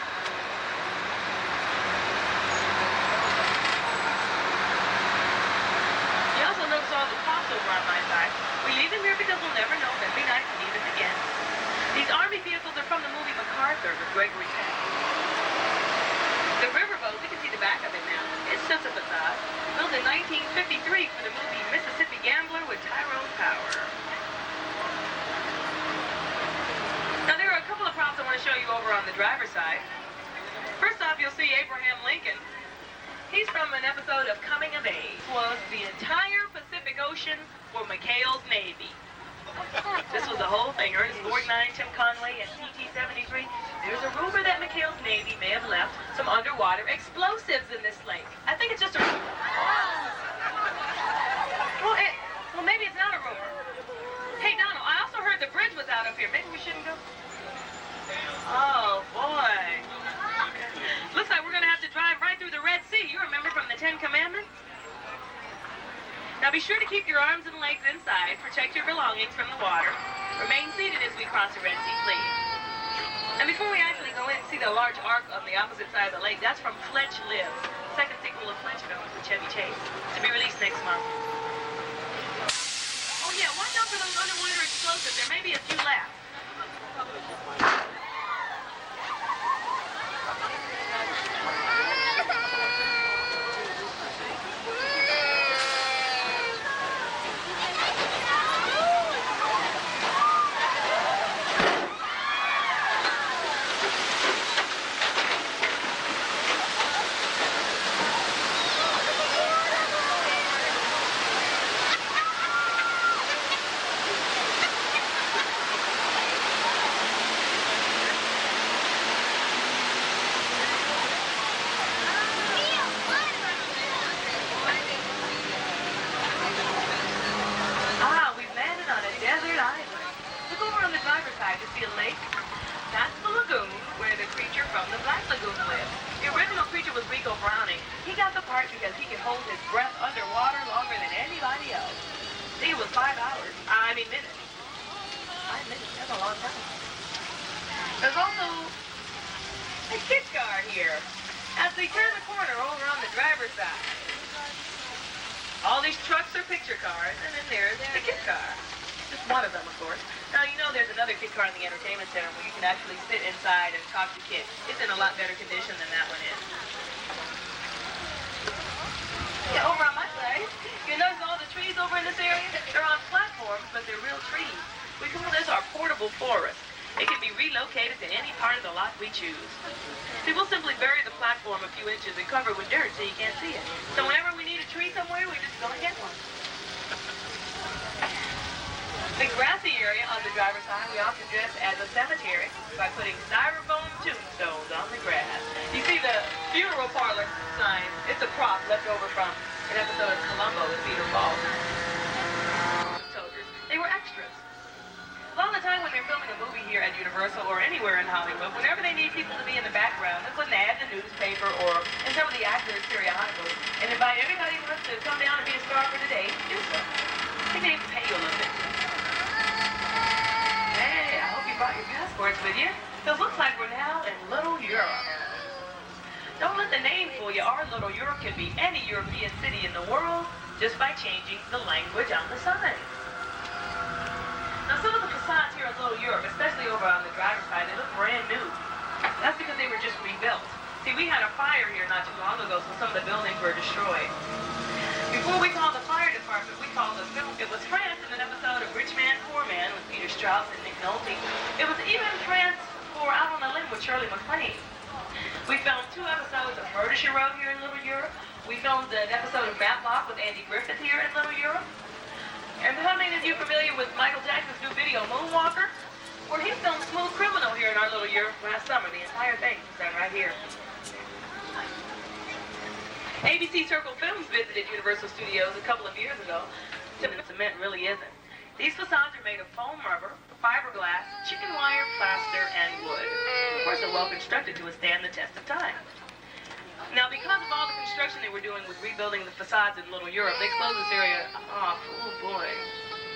You also notice all the cops over on my side. We leave them here because we'll never know if it'd be nice to leave them again. These Army vehicles are from the movie MacArthur with Gregory Peck. The riverboat, we can see the back of it now. It's just a facade. Built in 1953 for the movie Mississippi Gambler with Tyrone Power. Now, there are a couple of props I want to show you over on the driver's side. First off, you'll see Abraham Lincoln. He's from an episode of Coming of Age. Was the entire Pacific Ocean for McHale's Navy. This was the whole thing. Ernest Borgnine, Tim Conway, and PT-73. There's a rumor that McHale's Navy may have left some underwater explosives in this lake. I think it's just a rumor. Well, maybe it's not a rumor. Hey, Donald, I also heard the bridge was out up here. Maybe we shouldn't go? Oh, boy. Looks like we're going to have to drive right through the Red Sea. You remember from the Ten Commandments? Now be sure to keep your arms and legs inside. Protect your belongings from the water. Remain seated as we cross the Red Sea, please. And before we actually go in and see the large arc on the opposite side of the lake, that's from Fletch Lives, second sequel of Fletch films with Chevy Chase, to be released next month. Oh yeah, watch out for those underwater explosives. There may be a few left. There's also a kit car here. As they turn the corner over on the driver's side. All these trucks are picture cars, and then there's the kit car. Just one of them, of course. Now, you know there's another kid car in the entertainment center where you can actually sit inside and talk to kids. It's in a lot better condition than that one is. Yeah, over on my side, you notice all the trees over in this area? They're on platforms, but they're real trees. We call this our portable forest. It can be relocated to any part of the lot we choose. See, we'll simply bury the platform a few inches and cover it with dirt so you can't see it. So whenever we need a tree somewhere, we just go and get one. The grassy area on the driver's side we often dress as a cemetery by putting styrofoam tombstones on the grass. You see the funeral parlor sign, it's a prop left over from an episode of Columbo with Peter Falk. Soldiers, they were extras. A lot of the time when they're filming a movie here at Universal or anywhere in Hollywood, whenever they need people to be in the background, they put an ad in the newspaper or in some of the actors' periodicals and invite everybody who wants to come down and be a star for today to do so. I think they even pay you a little bit. Hey, I hope you brought your passports with you. Because it looks like we're now in Little Europe. Don't let the name fool you. Our Little Europe can be any European city in the world just by changing the language on the sign. Now, some of the facades here in Little Europe, especially over on the driver's side, they look brand new. That's because they were just rebuilt. See, we had a fire here not too long ago, so some of the buildings were destroyed. Before we called the fire department, we called the film. It was France in an episode of Rich Man, Poor Man with Peter Strauss and Nick Nolte. It was even France for Out on a Limb with Shirley MacLaine. We filmed 2 episodes of Murder, She Wrote here in Little Europe. We filmed an episode of Matlock with Andy Griffith here in Little Europe. And how many of you familiar with Michael Jackson's new video, Moonwalker? Where he filmed Smooth Criminal here in our Little Europe last summer. The entire thing was done right here. ABC Circle Films visited Universal Studios a couple of years ago. Cement really isn't. These facades are made of foam rubber, fiberglass, chicken wire, plaster, and wood. Of course, they're well constructed to withstand the test of time. Now, because of all the construction they were doing with rebuilding the facades in Little Europe, they closed this area off, oh boy,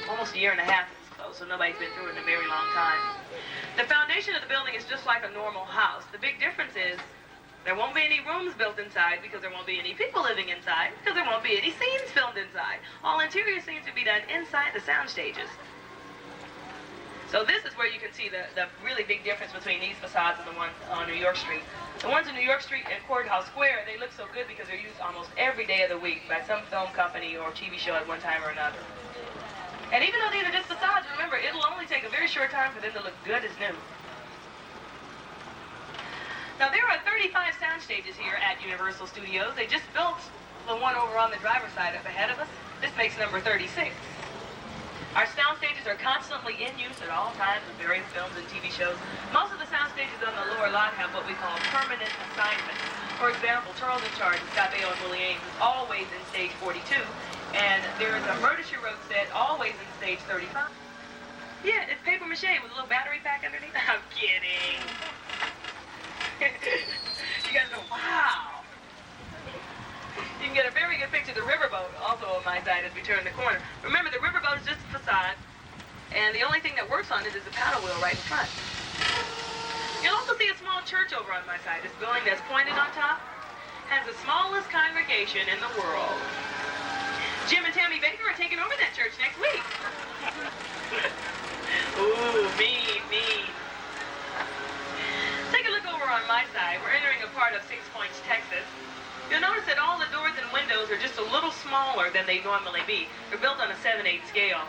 almost a year and a half it was closed, so nobody's been through it in a very long time. The foundation of the building is just like a normal house. The big difference is there won't be any rooms built inside because there won't be any people living inside because there won't be any scenes filmed inside. All interior scenes will be done inside the sound stages. So this is where you can see the really big difference between these facades and the ones on New York Street. The ones in New York Street and Courthouse Square, they look so good because they're used almost every day of the week by some film company or TV show at one time or another. And even though these are just facades, remember, it'll only take a very short time for them to look good as new. Now, there are 35 sound stages here at Universal Studios. They just built the one over on the driver's side up ahead of us. This makes number 36. Our sound stages are constantly in use at all times with various films and TV shows. Most of the sound stages on the lower lot have what we call permanent assignments. For example, Charles in Charge with Scott Baio and Willie Ames is always in stage 42. And there is a Murder, She Wrote set always in stage 35. Yeah, it's paper mache with a little battery pack underneath. I'm kidding. You guys go, wow. You can get a very good picture of the riverboat also on my side as we turn the corner. Remember, the riverboat is just a facade, and the only thing that works on it is the paddle wheel right in front. You'll also see a small church over on my side. This building that's pointed on top has the smallest congregation in the world. Jim and Tammy Baker are taking over that church next week. Ooh, mean. Take a look over on my side. We're entering a part of 6 Points, Texas. You'll notice that all the doors and windows are just a little smaller than they normally be. They're built on a 7/8 scale.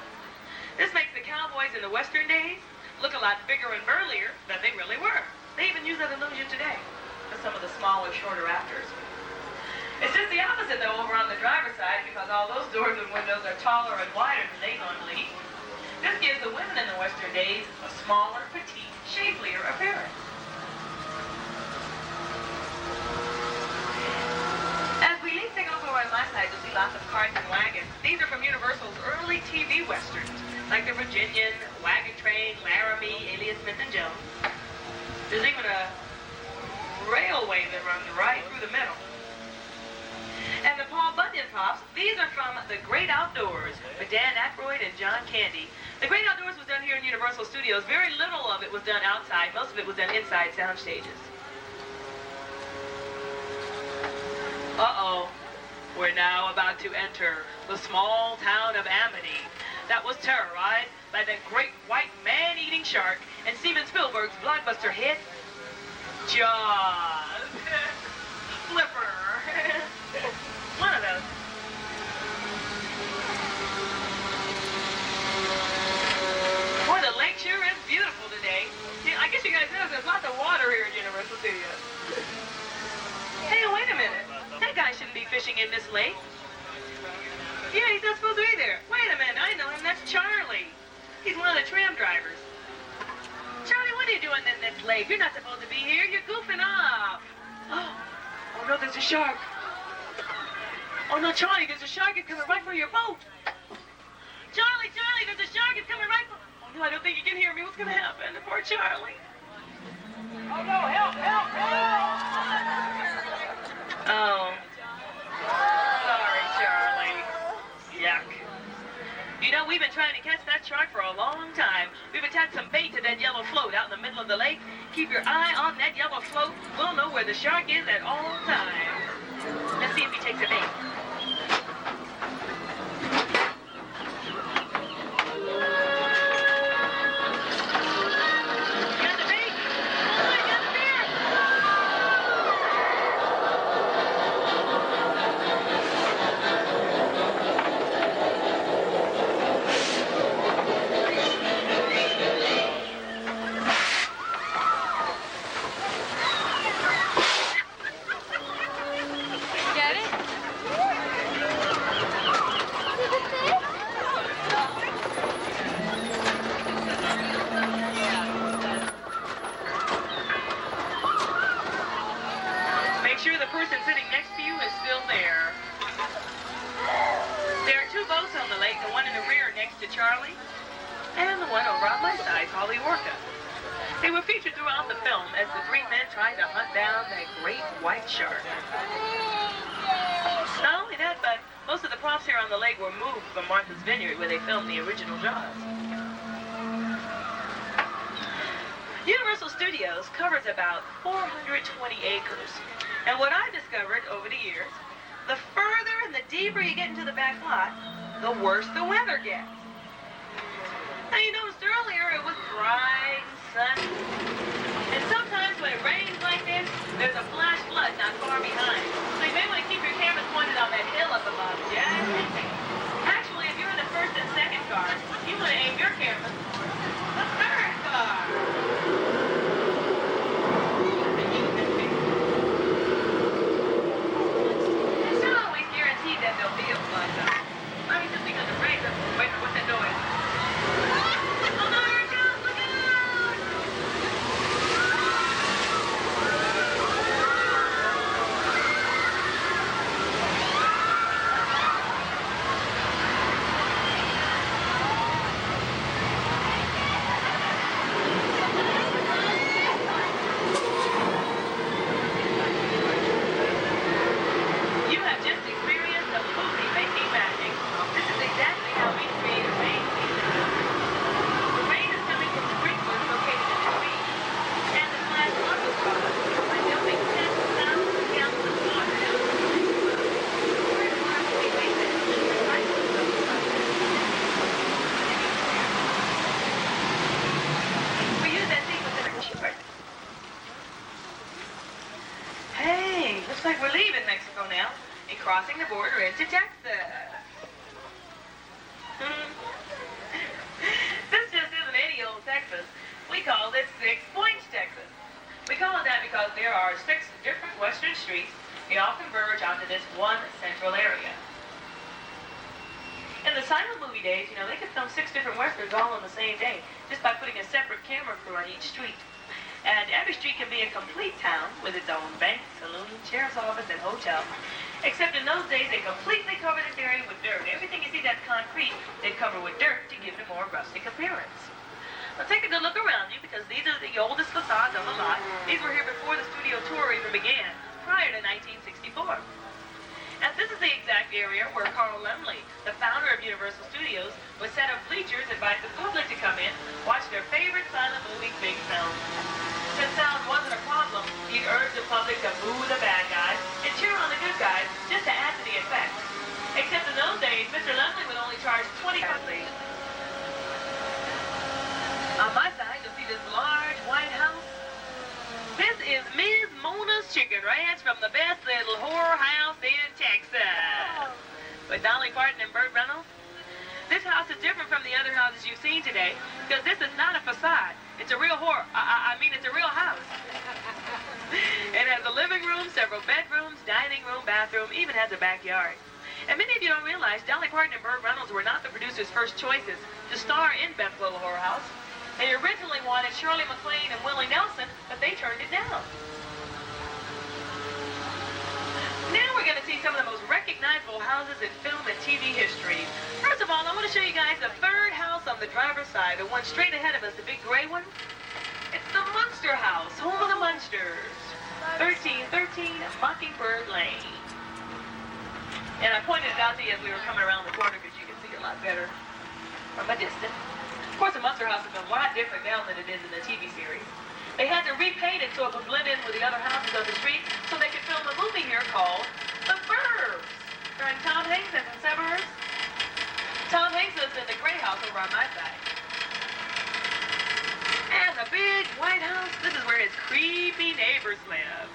This makes the cowboys in the Western days look a lot bigger and burlier than they really were. They even use that illusion today with some of the smaller, shorter actors. It's just the opposite, though, over on the driver's side, because all those doors and windows are taller and wider than they normally. This gives the women in the Western days a smaller, petite, shapelier appearance. As we leave things over on my side, you'll see lots of carts and wagons. These are from Universal's early TV westerns, like the Virginian, Wagon Train, Laramie, Alias Smith and Jones. There's even a railway that runs right through the middle. And the Paul Bunyan props, these are from The Great Outdoors with Dan Aykroyd and John Candy. The Great Outdoors was done here in Universal Studios. Very little of it was done outside. Most of it was done inside sound stages. Uh-oh. We're now about to enter the small town of Amity that was terrorized by that great white man-eating shark and Steven Spielberg's blockbuster hit, Jaws. Flipper. One of those. Boy, the lake sure is beautiful today. I guess you guys know there's lots of water here at Universal Studios. Hey, wait a minute. That guy shouldn't be fishing in this lake. Yeah, he's not supposed to be there. Wait a minute, I know him. That's Charlie. He's one of the tram drivers. Charlie, what are you doing in this lake? You're not supposed to be here. You're goofing off. Oh no, there's a shark. Oh no, Charlie, there's a shark. It's coming right for your boat. Charlie, there's a shark. It's coming right for... Oh no, I don't think you can hear me. What's going to happen? Poor Charlie. Oh no, help! Oh. Sorry, Charlie. Yuck. You know, we've been trying to catch that shark for a long time. We've attached some bait to that yellow float out in the middle of the lake. Keep your eye on that yellow float. We'll know where the shark is at all times. Let's see if he takes a bait. Universal Studios covers about 420 acres. And what I've discovered over the years, the further and the deeper you get into the back lot, the worse the weather gets. Now, you noticed earlier it was dry and sunny. And sometimes when it rains like this, there's a flash flood not far behind. So you may want to keep your cameras pointed on that hill up above. Yeah. Actually, if you're in the first and second cars, you want to aim your cameras toward the third car. It's not always guaranteed that there'll be a flood, though. I mean, just because it rains. Wait, what's that noise? Oh, no, here it comes. Look out! You have just experienced a movie-making magic. This is exactly how we create a rain scene. The rain is coming from sprinklers located in the trees, and the flash flood was caused by dumping 10,000 gallons of water down the street. Where in Mars do we make that recycling process? We use that sequence in a short. Hey, looks like we're leaving Mexico now and crossing the border into Texas. This just isn't any old Texas. We call this Six Points, Texas. We call it that because there are 6 different western streets. They all converge onto this one central area. In the silent movie days, you know, they could film 6 different westerns all on the same day just by putting a separate camera crew on each street. And every street can be a complete town with its own bank, saloon, sheriff's office, and hotel. Except in those days, they completely covered this area with dirt. Everything you see that's concrete, they cover with dirt to give it a more rustic appearance. Well, take a good look around you, because these are the oldest facades on the lot. These were here before the studio tour even began, prior to 1964. And this is the exact area where Carl Laemmle, the founder of Universal Studios, would set up bleachers, invite the public to come in, watch their favorite silent movie big film. Since sound wasn't a problem, he'd urge the public to boo the bad guys and cheer on the good guys just to add to the effect. Except in those days, Mr. Laemmle would only charge $20. chicken ranch from the best little whorehouse in Texas. With Dolly Parton and Burt Reynolds. This house is different from the other houses you've seen today because this is not a facade. It's a real it's a real house. It has a living room, several bedrooms, dining room, bathroom, even has a backyard. And many of you don't realize Dolly Parton and Burt Reynolds were not the producer's first choices to star in Beth's Little Whorehouse. They originally wanted Shirley MacLaine and Willie Nelson, but they turned it down. Now we're going to see some of the most recognizable houses in film and TV history. First of all, I want to show you guys the third house on the driver's side, the one straight ahead of us, the big gray one. It's the Munster House, home of the Munsters. 1313 Mockingbird Lane. And I pointed it out to you as we were coming around the corner because you can see it a lot better from a distance. Of course, the Munster House is a lot different now than it is in the TV series. They had to repaint it so it would blend in with the other houses on the street so they could film a movie here called The Burbs, starring Tom Hanks and some Severus. Tom Hanks lives in the gray house over on my side. And the big white house, this is where his creepy neighbors live.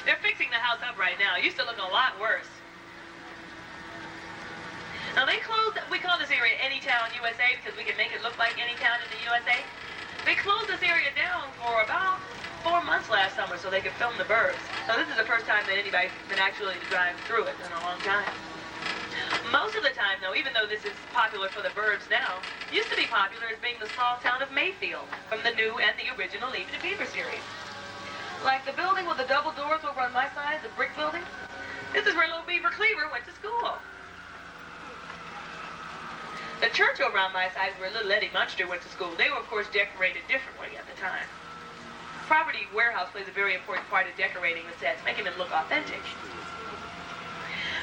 They're fixing the house up right now. It used to look a lot worse. Now we call this area Anytown, USA because we can make it look like any town in the USA. They closed this area down for about 4 months last summer so they could film the Burbs. So this is the first time that anybody's been actually to drive through it in a long time. Most of the time, though, even though this is popular for the Burbs now, used to be popular as being the small town of Mayfield from the new and the original Leave It to Beaver series. Like the building with the double doors over on my side, the brick building. This is where little Beaver Cleaver went to school. The church over on my side is where little Eddie Munster went to school. They were, of course, decorated differently at the time. Property warehouse plays a very important part in decorating the sets, making them look authentic.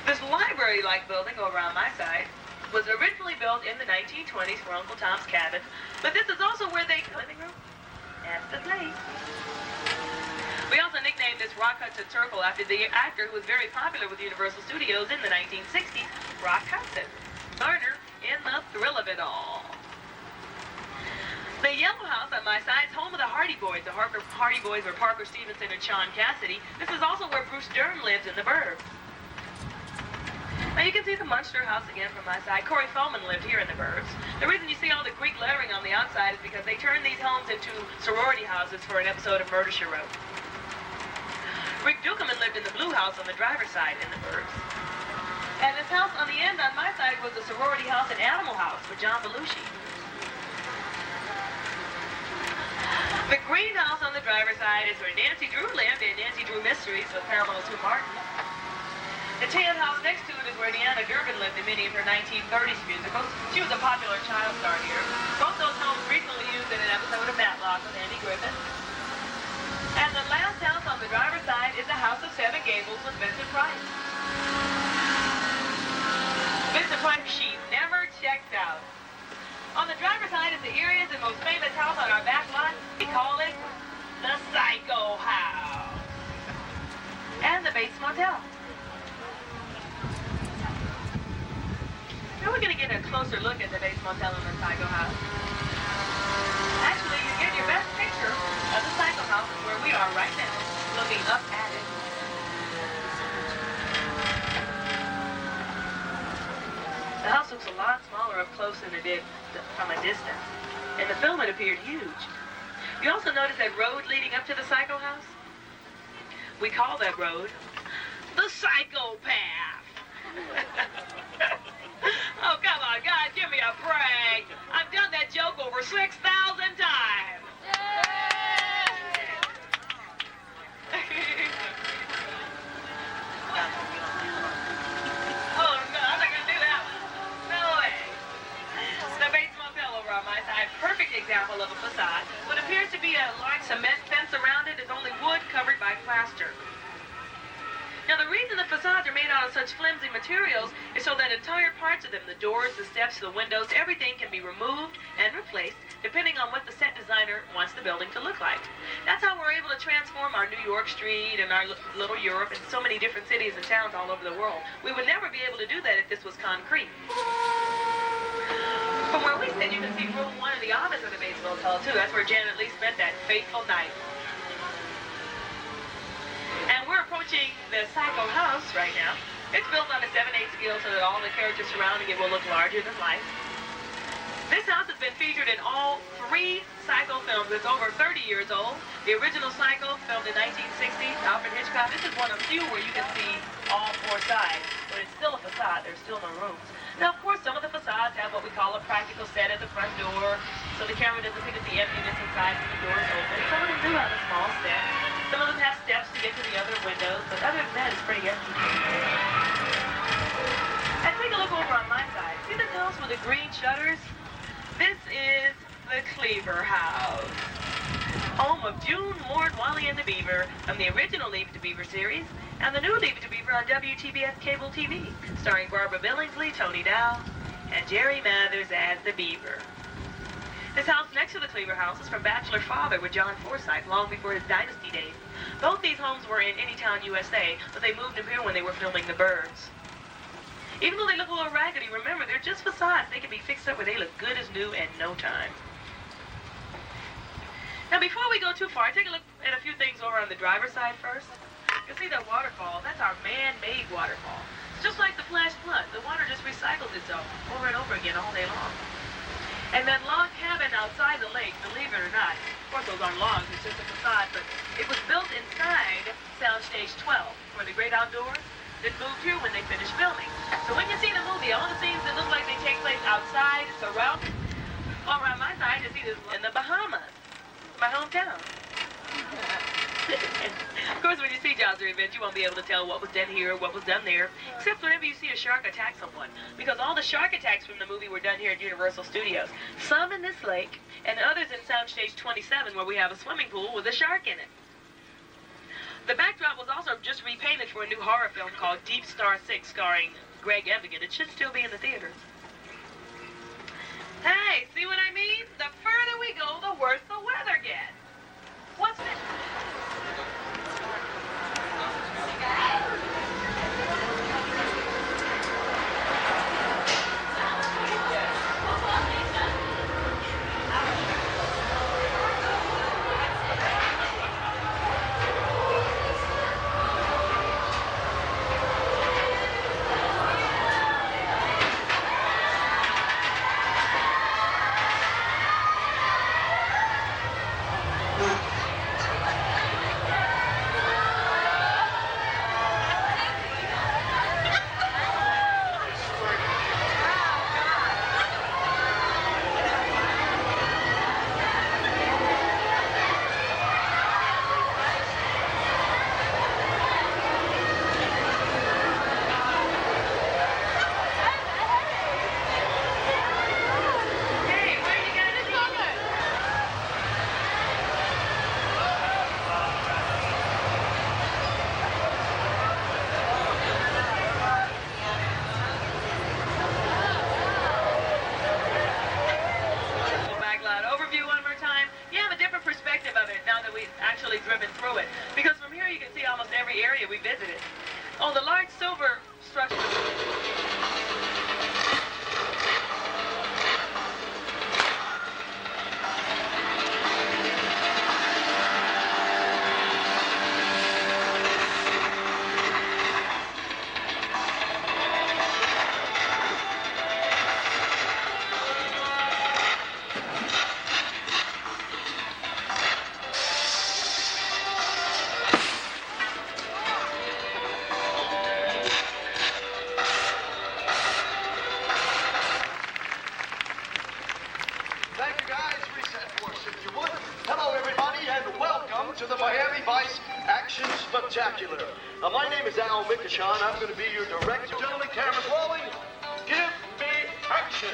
This library-like building over on my side was originally built in the 1920s for Uncle Tom's cabin, but this is also where they living room. That's the place. We also nicknamed this Rock Hudson Circle after the actor who was very popular with Universal Studios in the 1960s, Rock Hudson. Garner in the thrill of it all. The yellow house on my side is home of the Hardy Boys. The Hardy Boys were Parker Stevenson and Sean Cassidy. This is also where Bruce Dern lives in the Burbs. Now you can see the Munster House again from my side. Corey Feldman lived here in the Burbs. The reason you see all the Greek lettering on the outside is because they turned these homes into sorority houses for an episode of Murder, She Wrote. Rick Dukeman lived in the blue house on the driver's side in the Burbs. And this house on the end on my side was a sorority house and animal house for John Belushi. The green house on the driver's side is where Nancy Drew lived in Nancy Drew Mysteries with Paramount's Sue Martin. The tan house next to it is where Deanna Durbin lived in many of her 1930s musicals. She was a popular child star here. Both those homes recently used in an episode of Matlock with Andy Griffith. And the last house on the driver's side is the House of Seven Gables with Vincent Price. Vincent Price, she never checks out. On the driver's side is the eeriest and most famous house on our back lot. We call it the Psycho House. And the Bates Motel. Now we're going to get a closer look at the Bates Motel and the Psycho House. Actually, you get your best picture of the Psycho House is where we are right now, looking up at it. The house looks a lot smaller up close than it did from a distance. In the film, it appeared huge. You also notice that road leading up to the Psycho House? We call that road the Psychopath. Oh, come on, guys, give me a break. I've done that joke over 6,000 times. Oh, no, I'm not going to do that one. No way. The Bates Motel over on my side, perfect example of a facade. What appears to be a large cement fence around it is only wood covered by plaster. Now, the reason the facades are made out of such flimsy materials is so that entire parts of them, the doors, the steps, the windows, everything can be removed and replaced depending on what the set designer wants the building to look like. That's how we're able to transform our New York Street and our little Europe and so many different cities and towns all over the world. We would never be able to do that if this was concrete. From where we sit, you can see room 1 of the office of the Bates Motel, too. That's where Janet Leigh spent that fateful night. And we're approaching the Psycho house right now. It's built on a 7/8 scale so that all the characters surrounding it will look larger than life. This house has been featured in all 3 Psycho films. It's over 30 years old. The original Psycho, filmed in 1960, Alfred Hitchcock. This is one of few where you can see all 4 sides, but it's still a facade. There's still no rooms. Now, of course, some of the facades have what we call a practical set at the front door, so the camera doesn't pick up the emptiness inside when the door is open. Some of them do have a small set. Some of them have steps to get to the other windows, but other than that, it's pretty empty. And take a look over on my side. See this house with the green shutters? This is the Cleaver House, home of June, Mort, Wally, and the Beaver from the original Leave It to Beaver series and the new Leave It to Beaver on WTBF cable TV, starring Barbara Billingsley, Tony Dow, and Jerry Mathers as the Beaver. This house next to the Cleaver House is from Bachelor Father with John Forsythe, long before his Dynasty days. Both these homes were in Anytown, USA, but they moved them here when they were filming The Birds. Even though they look a little raggedy, remember, they're just facades. They can be fixed up where they look good as new in no time. Now, before we go too far, take a look at a few things over on the driver's side first. You'll see that waterfall. That's our man-made waterfall. It's just like the flash flood. The water just recycles itself over and over again all day long. And that log cabin outside the lake, believe it or not, of course those aren't logs, it's just a facade, but it was built inside Soundstage 12 for the great outdoors. That moved here when they finished filming. So when you see the movie, all the scenes that look like they take place outside, surrounded, over on my side, you see this in the Bahamas, my hometown. And of course, when you see Jaws the Revenge, you won't be able to tell what was done here, what was done there, except whenever you see a shark attack someone. Because all the shark attacks from the movie were done here at Universal Studios. Some in this lake, and others in Soundstage 27, where we have a swimming pool with a shark in it. The backdrop was also just repainted for a new horror film called Deep Star 6, starring Greg Evigan. It should still be in the theaters. Hey, see what I mean? The further we go, the worse the weather gets. What's this? Driven through it. Because from here you can see almost every area we visited. Oh, the large silver structure. Spectacular. My name is Al Mikashan. I'm going to be your director. Gentlemen, cameras rolling. Give me action.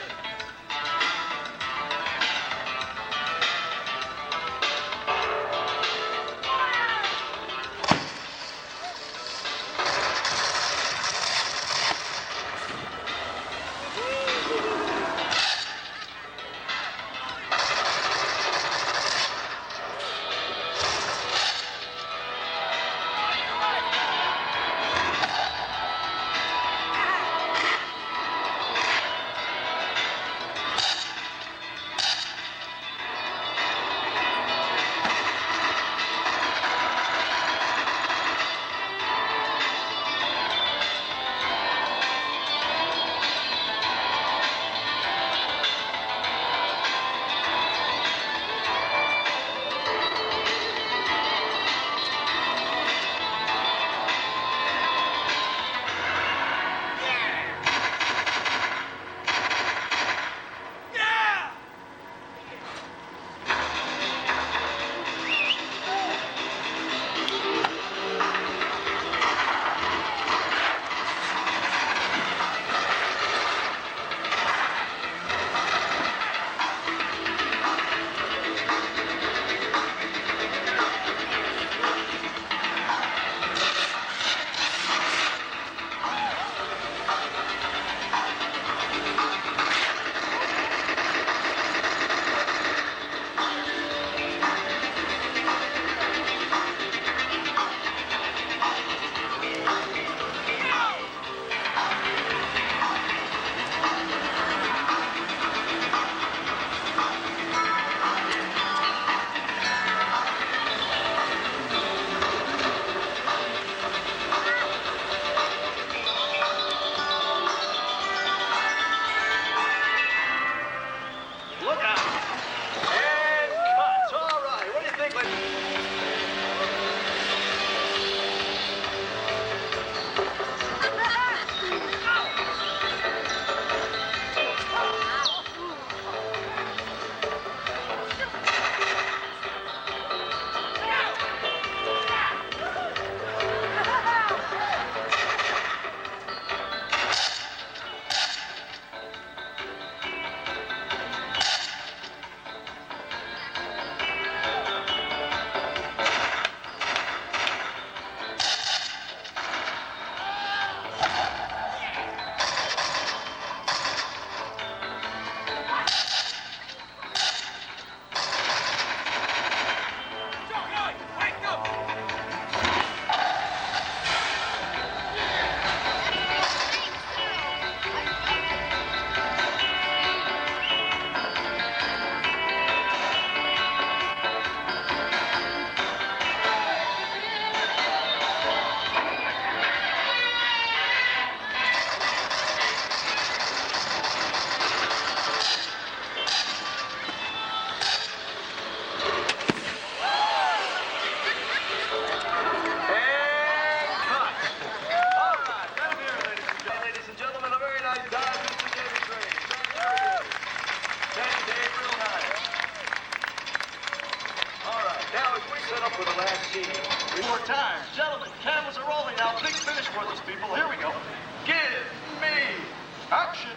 set up for the last scene. Three more times. Gentlemen, cameras are rolling now. Big finish for those people. Here we go. Give me action.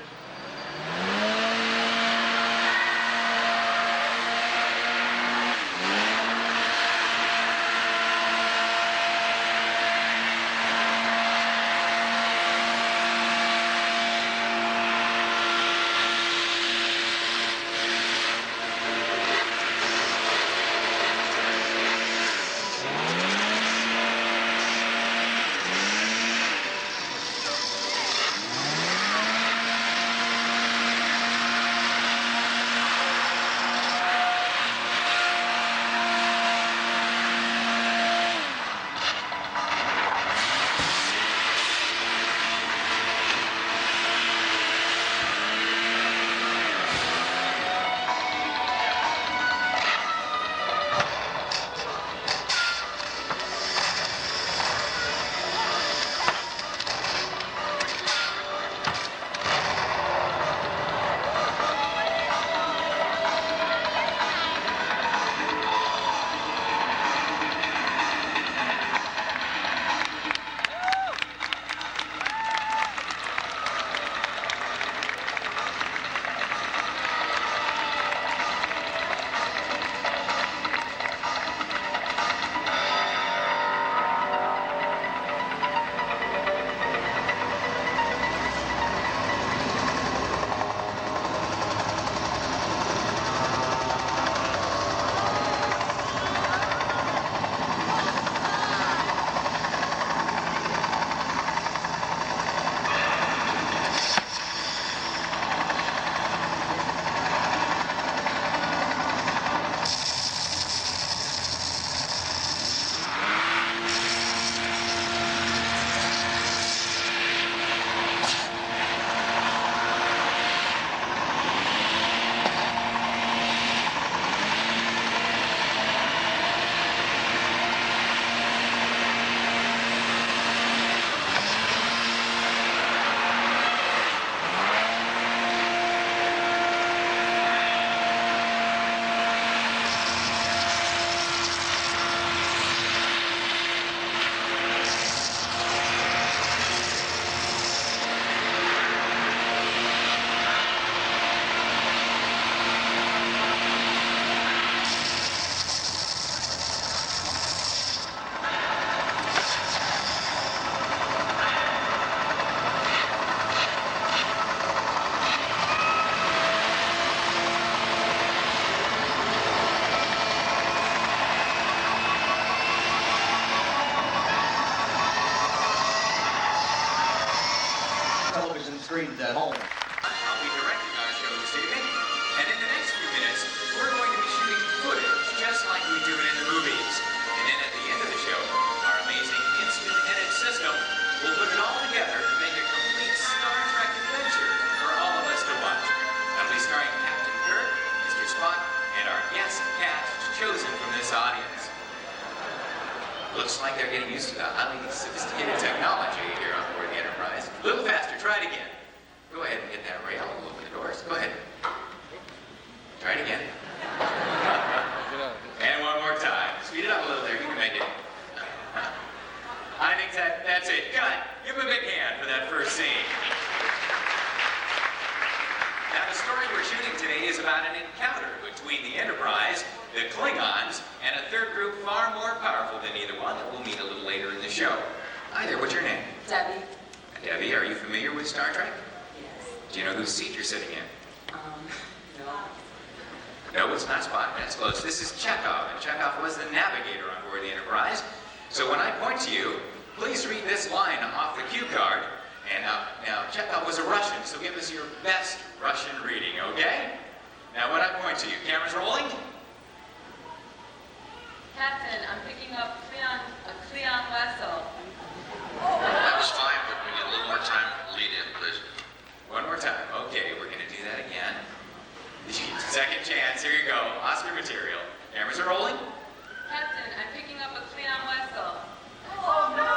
Screens at home. I'll be directing our show this evening, and in the next few minutes, we're going to be shooting footage just like we do it in the movies. And then at the end of the show, our amazing instant edit system will put it all together to make a complete Star Trek adventure for all of us to watch. That'll be starring Captain Kirk, Mr. Spock, and our guest cast chosen from this audience. Looks like they're getting used to the highly sophisticated technology here on board the Enterprise. A little faster, try it again. Go ahead and hit that rail, open the doors. Go ahead. Try it again. And one more time. Speed it up a little there, you can make it. I think that's it. Cut. Give him a big hand for that first scene. Now the story we're shooting today is about an encounter between the Enterprise, the Klingons, and a third group far more powerful than either one that we'll meet a little later in the show. Hi there, what's your name? Debbie. Debbie, are you familiar with Star Trek? Yes. Do you know whose seat you're sitting in? No. No, it's not Spock. That's close. This is Chekhov, and Chekhov was the navigator on board the Enterprise. So when I point to you, please read this line off the cue card. And now Chekhov was a Russian, so give us your best Russian reading, okay? Now when I point to you, cameras rolling? Captain, I'm picking up a Cleon vessel. That was fine, but we need a little more time. Lead in, please. One more time. Okay, we're going to do that again. Second chance. Here you go. Oscar material. Cameras are rolling. Captain, I'm picking up a Cleon vessel. One more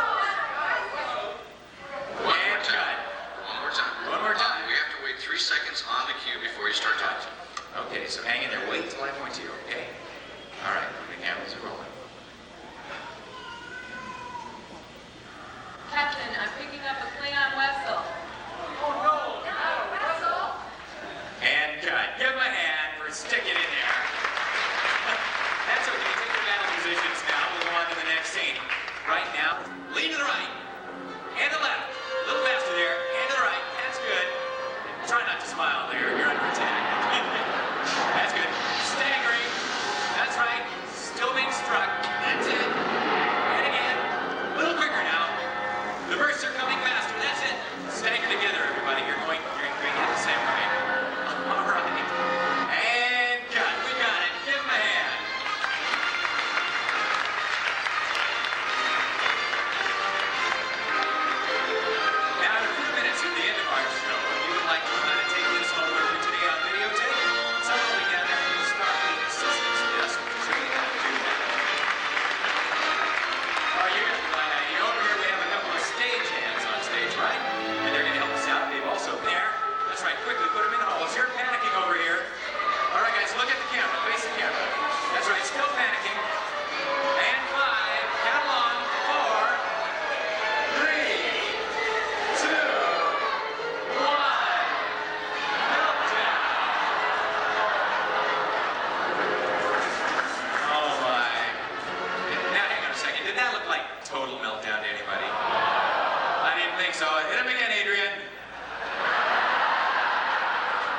And time. cut. One more time. One more time. We have to wait 3 seconds on the cue before you start talking. Okay, so hang in there. Wait till I point to you, okay? All right, the cameras are rolling. now. Lean to the right. And to the left. A little faster there. And to the right. That's good. Try not to smile there. You're under attack. That's good. Staggering. That's right. Still being struck. That's it. And again. A little quicker now. The bursts are coming faster. That's it. Stagger together, everybody. You're going it the same way. All right. And cut. We got it. Give him a hand. Now, in a few minutes at the end of our show, if you would like to kind of take this home with you today on videotape, someone will be down there in the Starfleet Assistance Desk to show you how to do that. Oh, you over here, we have a couple of stage hands on stage, right? And they're going to help us out. They've also there. That's right. Quickly put them in the holes. You're panicking over here. All right, guys, look at the camera. Face the camera. That's right. Still panicking. And 5. Count along. 4, 3, 2, 1. Meltdown. Oh my. Now hang on a second. Did that look like total meltdown to anybody? I didn't think so. Hit him again, Adrian.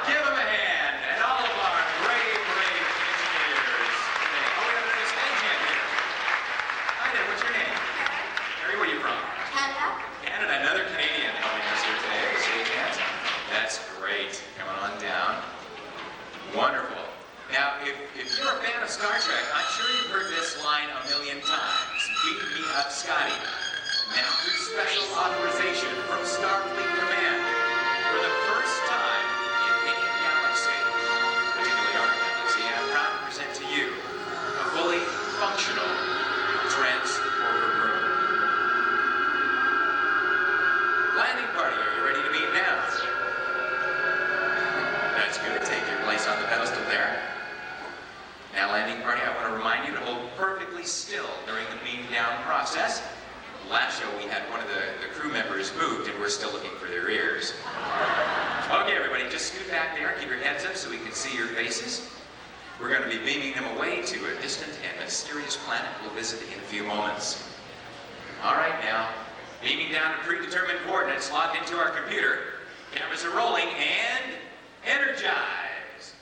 Give him a hand. And all of our brave engineers. Oh, we have another stage hand here. Hi there. What's your name? Harry, where are you from? Canada. Canada. Another Canadian helping us here today. Stage hands. That's great. Coming on down. Wonderful. Now, if you're a fan of Star Trek, I'm sure you've heard this line a million times. Beat me up, Scotty. Now, through special authorization from Starfleet Command, for the first time in any galaxy, particularly our galaxy, I'm proud to present to you a fully functional transporter room. Landing party, are you ready to beam down? That's good. Take your place on the pedestal there. Now, landing party, I want to remind you to hold perfectly still during the beam down process. Last show, we had one of the crew members moved, and we're still looking for their ears. Okay, everybody, just scoot back there. Keep your heads up so we can see your faces. We're going to be beaming them away to a distant and mysterious planet we'll visit in a few moments. All right, now, beaming down to predetermined coordinates logged into our computer. Cameras are rolling, and energize.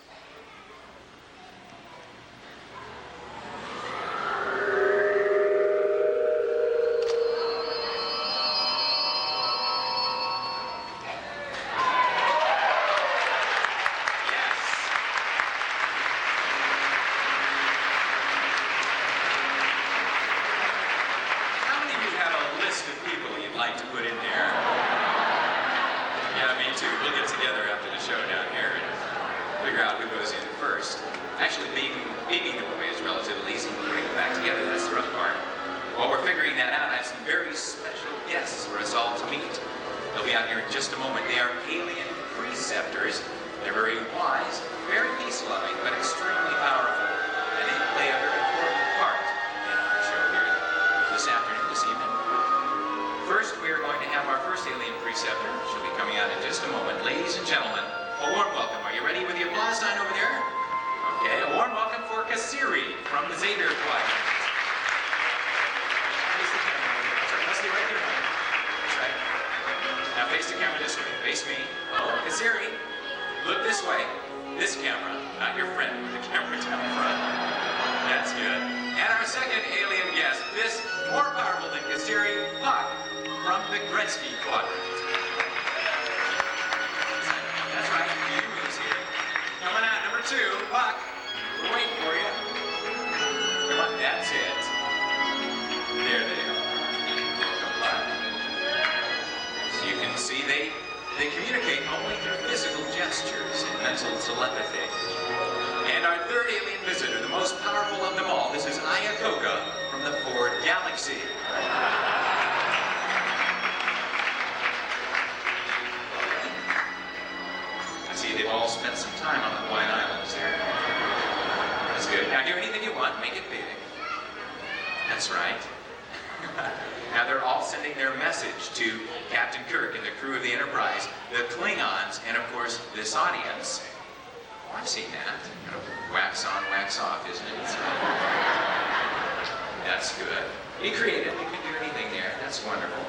That's good. Be creative. You can do anything there. That's wonderful.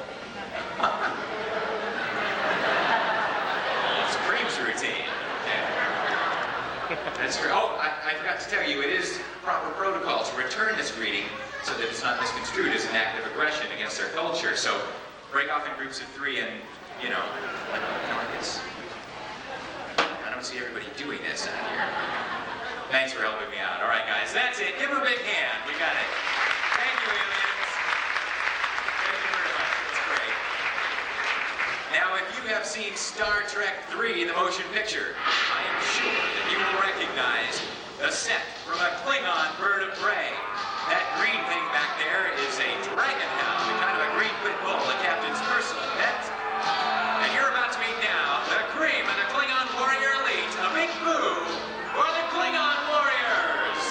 It's Cream's routine. That's great. Oh, I forgot to tell you, it is proper protocol to return this greeting so that it's not misconstrued as an act of aggression against their culture. So break off in groups of 3 and, you know, like this. I don't see everybody doing this out here. Thanks for helping me out. All right, guys, that's it. Give them a big hand. We got it. Thank you, aliens. Thank you very much. That's great. Now, if you have seen Star Trek 3, the motion picture, I am sure that you will recognize the set from a Klingon bird of prey. That green thing back there is a dragon hound, a kind of a green pit bull, the captain's personal pet. And you're about to meet now the cream of the Klingon warrior elite, a big boo for the Klingon warriors.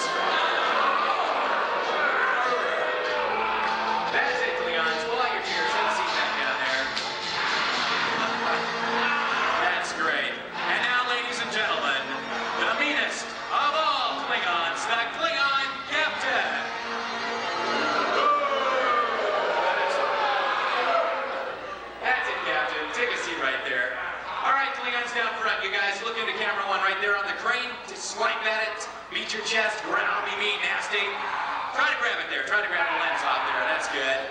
That's it, Klingons. Pull out your chairs. Have a seat back down there. That's great. And now, ladies and gentlemen, the meanest of all Klingons, the Klingon captain. That's it, Captain. Take a seat right there. All right, Klingons down front. You guys look into camera 1 right there on the crane. Just swipe at it. Beat your chest. Growl. Be mean, nasty. Try to grab it there. Try to grab the lens off there. That's good.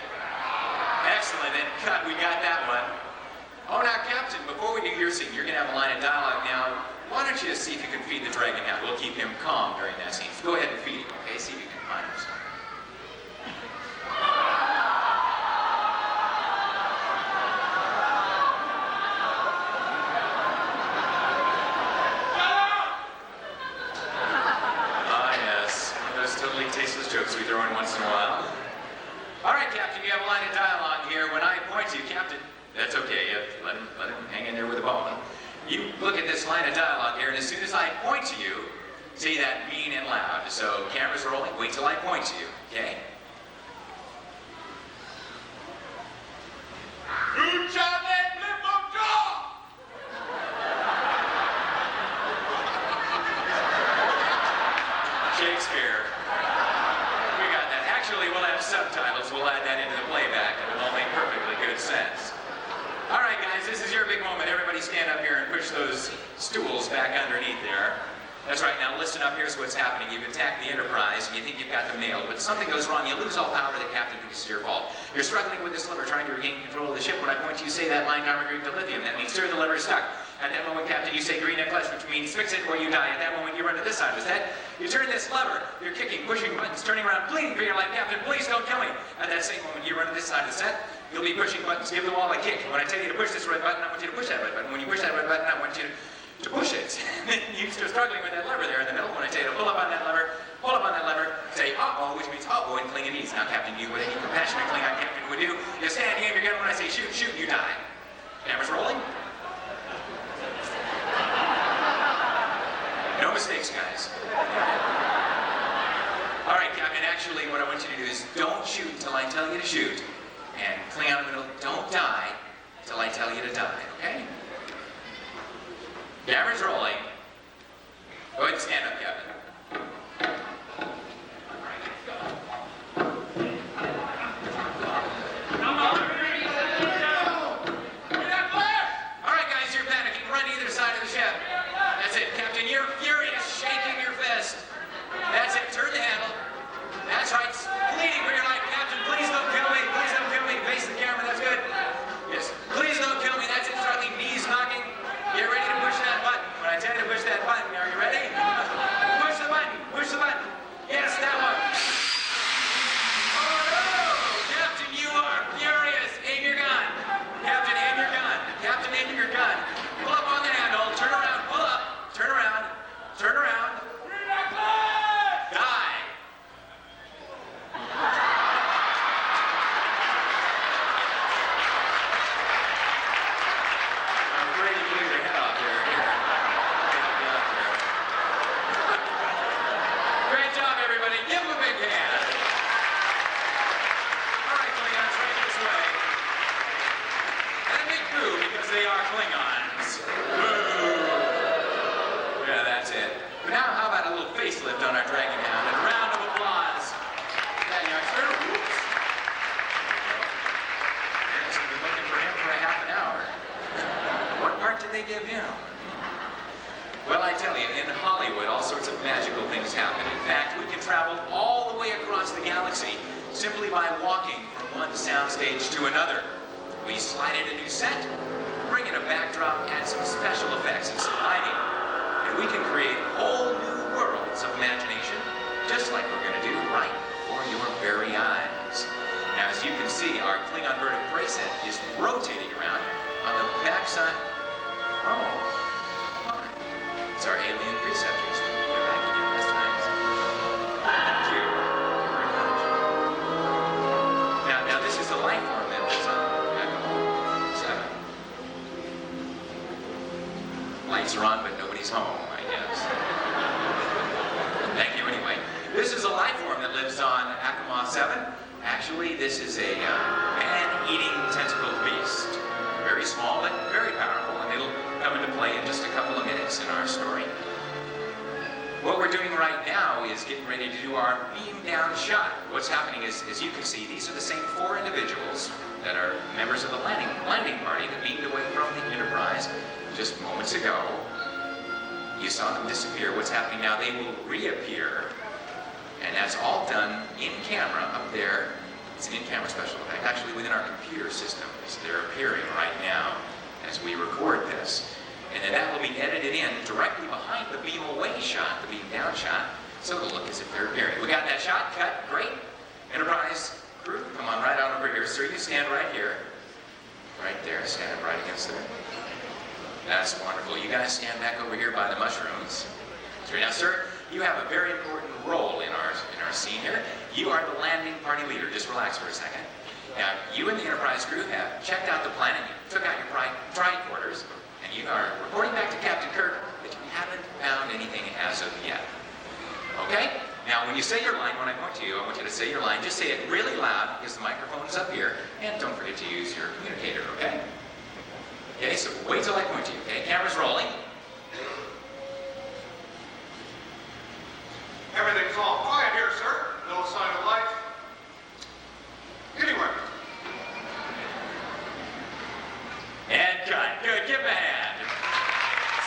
Excellent. And cut. We got that one. Oh, now, Captain, before we do your scene, you're going to have a line of dialogue now. Why don't you just see if you can feed the dragon hound? We'll keep him calm during that scene. Go ahead and feed him, okay? See if you can find him somewhere. Tasteless jokes we throw in once in a while. All right, Captain, you have a line of dialogue here. When I point to you, Captain, that's okay. You let him hang in there with a bone. You look at this line of dialogue here, and as soon as I point to you, say that mean and loud. So, camera's rolling. Wait till I point to you, okay? Shakespeare. We got that. Actually, we'll have subtitles. We'll add that into the playback, and it'll all make perfectly good sense. All right, guys, this is your big moment. Everybody stand up here and push those stools back underneath there. That's right. Now listen up. Here's what's happening. You've attacked the Enterprise, and you think you've got them nailed, but something goes wrong. You lose all power. The captain thinks it's your fault. You're struggling with this lever, trying to regain control of the ship. When I point to you, say that line, Dharma Greek to lithium. That means stir the lever is stuck. At that moment, Captain, you say green necklace, which means fix it or you die. At that moment, you run to this side of his head. You turn this lever. You're kicking, pushing buttons, turning around, pleading for your life. Captain, please don't kill me. At that same moment, you run to this side of the set. You'll be pushing buttons. Give the wall a kick. When I tell you to push this red button, I want you to push that red button. When you push that red button, I want you to push it. And then you're struggling with that lever there in the middle. When I tell you to pull up on that lever, say uh-oh, which means uh-oh in Klingonese. Now, Captain, you what any compassionate Klingon captain would do, you stand, you aim your gun. When I say shoot, shoot, you die. Camera's rolling. No mistakes, guys. All right, Captain, actually what I want you to do is don't shoot until I tell you to shoot. And Klingon in the middle, don't die until I tell you to die, okay? Camera's rolling. Go ahead and stand up, Captain. All right, guys, you're panicking. Run to either side of the ship. That's it, Captain. You're furious, shaking your fist. That's it. Turn the handle. That's right. Pleading for your life, Captain. Please don't kill me. Please don't kill me. Face the camera. That's good. Yes. Please don't kill me. That's it. Struggling. Knees knocking. Get ready to push that button. When I tell you to push that button, are you ready? Push magical things happen. In fact, we can travel all the way across the galaxy simply by walking from one soundstage to another. We slide in a new set, bring in a backdrop, add some special effects and some lighting, and we can create whole new worlds of imagination, just like we're going to do right before your very eyes. Now, as you can see, our Klingon bird of prey set is rotating around on the backside. Oh, it's our alien preceptors. They're back again. That's nice. Thank you very much. Now this is the life form that was on Echo 7. Lights are on, but nobody's home, I guess. Thank you anyway. This is a life form that lives on Akama 7. Actually, this is a man-eating tentacled beast. Very small, but very powerful, and it'll come into play in just a couple of minutes in our story. What we're doing right now is getting ready to do our beam down shot. What's happening is, as you can see, these are the same 4 individuals that are members of the landing party that beamed away from the Enterprise just moments ago. You saw them disappear. What's happening now? They will reappear, and that's all done in camera up there. It's an in-camera special effect, actually within our computer systems. They're appearing right now as we record this. And then that will be edited in directly behind the beam away shot, the beam down shot, so it'll look as if they're appearing. We got that shot, cut, great. Enterprise crew, come on right on over here. Sir, you stand right here. Right there, stand right against there. That's wonderful. You guys stand back over here by the mushrooms. Now, sir, you have a very important role in our scene here. You are the landing party leader. Just relax for a second. Now, you and the Enterprise crew have checked out the planet, you took out your tricorders, and you are reporting back to Captain Kirk that you haven't found anything as of yet. Okay? Now, when you say your line, when I point to you, I want you to say your line. Just say it really loud, because the microphone's up here, and don't forget to use your communicator, okay? Okay, so wait till I point to you, okay? Camera's rolling. Everything's all quiet here, sir. No sign of life anywhere. And cut. Good. Give him a hand.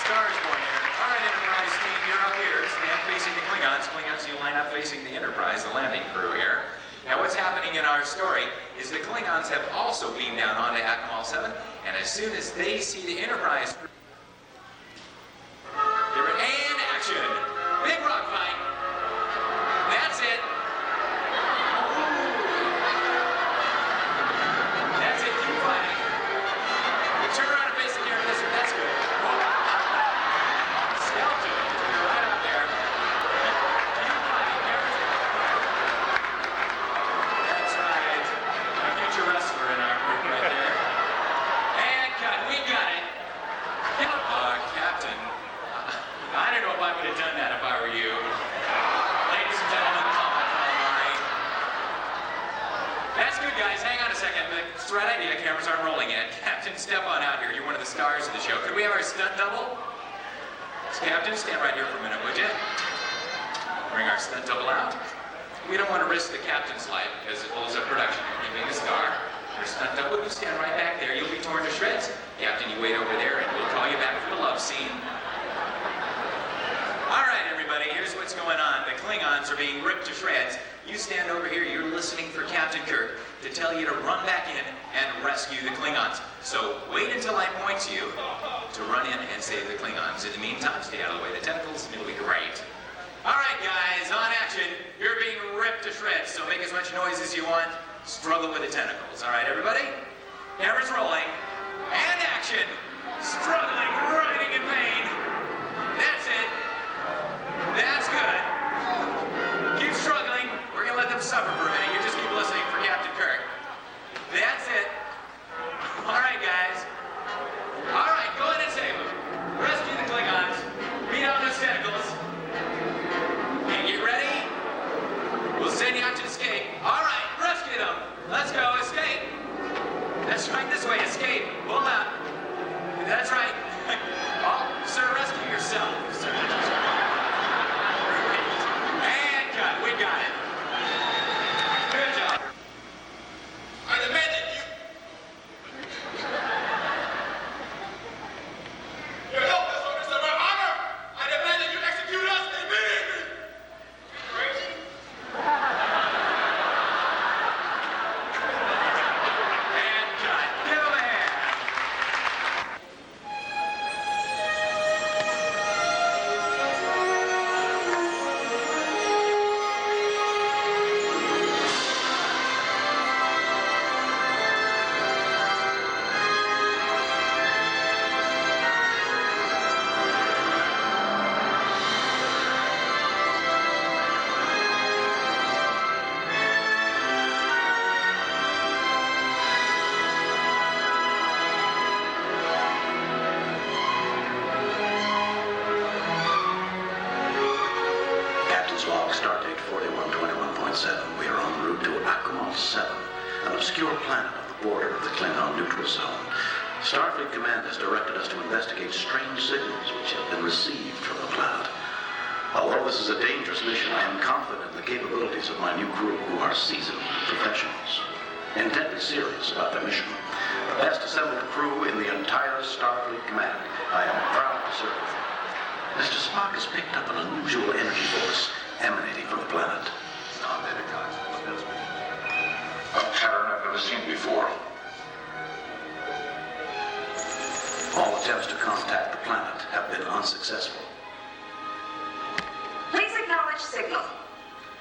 Stars born here. All right, Enterprise team, you're up here. Stand facing the Klingons. Klingons, you line up facing the Enterprise, the landing crew here. Now, what's happening in our story is the Klingons have also beamed down onto Akmal 7, and as soon as they see the Enterprise crew, they're in action. Big rock fight. That's it. That's it. Keep fighting. Turn around and face the camera this way. That's good. Skeleton. You're right up there. Keep fighting. That's right. A future wrestler in our group right there. And cut. We got it. Captain. I don't know if I would have done that if I were you. Ladies and gentlemen, calamari. That's good, guys. Hang on a second. It's the right idea. Cameras aren't rolling yet. Captain, step on out here. You're one of the stars of the show. Could we have our stunt double? Captain, stand right here for a minute, would you? Bring our stunt double out. We don't want to risk the captain's life because it holds up production. Him being a star. Your stunt double, you stand right back there. You'll be torn to shreds. Captain, you wait over there, and we'll call you back for the love scene. All right, everybody, here's what's going on. The Klingons are being ripped to shreds. You stand over here, you're listening for Captain Kirk to tell you to run back in and rescue the Klingons. So wait until I point to you to run in and save the Klingons. In the meantime, stay out of the way of the tentacles, it'll be great. All right, guys, on action. You're being ripped to shreds, so make as much noise as you want. Struggle with the tentacles. All right, everybody? Cameras rolling. And action. Struggling, writhing in pain. That's it. That's good. Keep struggling. We're going to let them suffer for a minute. You just keep listening for Captain Kirk. That's it. All right, guys. All right, go ahead and save them. Rescue the Klingons. Beat out those tentacles. And get ready. We'll send you out to escape. All right, rescue them. Let's go. Escape. That's right. This way. Escape. Pull out. That's right. Oh, sir, rescue yourself. Sir. And cut. We got it. Good job. I demand that you... You help us understand our honor. I demand that you execute us immediately. 7. We are en route to Akumal 7, an obscure planet on the border of the Klingon neutral zone. Starfleet Command has directed us to investigate strange signals which have been received from the planet. Although this is a dangerous mission, I am confident in the capabilities of my new crew, who are seasoned professionals, intently serious about their mission. The best assembled crew in the entire Starfleet Command. I am proud to serve. Mr. Spock has picked up an unusual energy force emanating from the planet. A pattern I've never seen before. All attempts to contact the planet have been unsuccessful. Please acknowledge signal.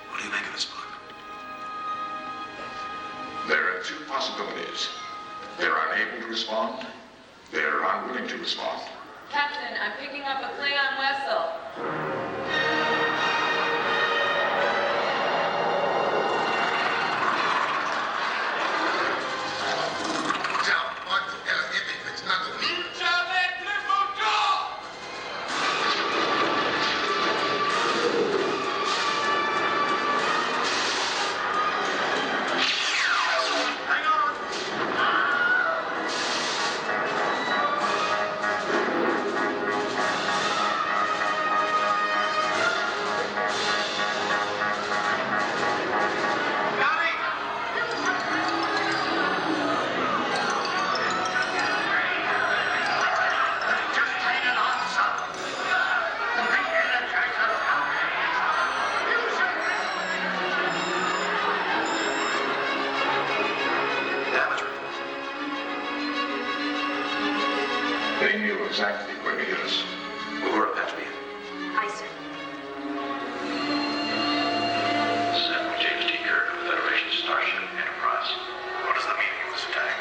What do you make of this, Spock? There are two possibilities. They're unable to respond. They're unwilling to respond. Captain, I'm picking up a Klingon vessel. They knew exactly where to hit us. Uhura, patch me in. Aye, sir. Admiral James T. Kirk of the Federation Starship Enterprise. What is the meaning of this attack?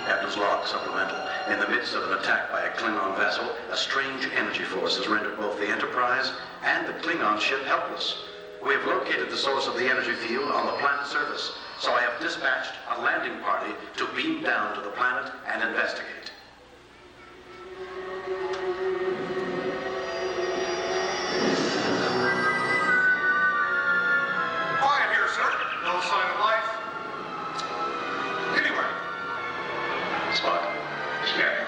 Captain's log supplemental. In the midst of an attack by a Klingon vessel, a strange energy force has rendered both the Enterprise and the Klingon ship helpless. We have located the source of the energy field on the planet's surface, so I have dispatched a landing party to beam down to the planet and investigate. Quiet here, sir. No sign of life. Anywhere. Spock. Scanning.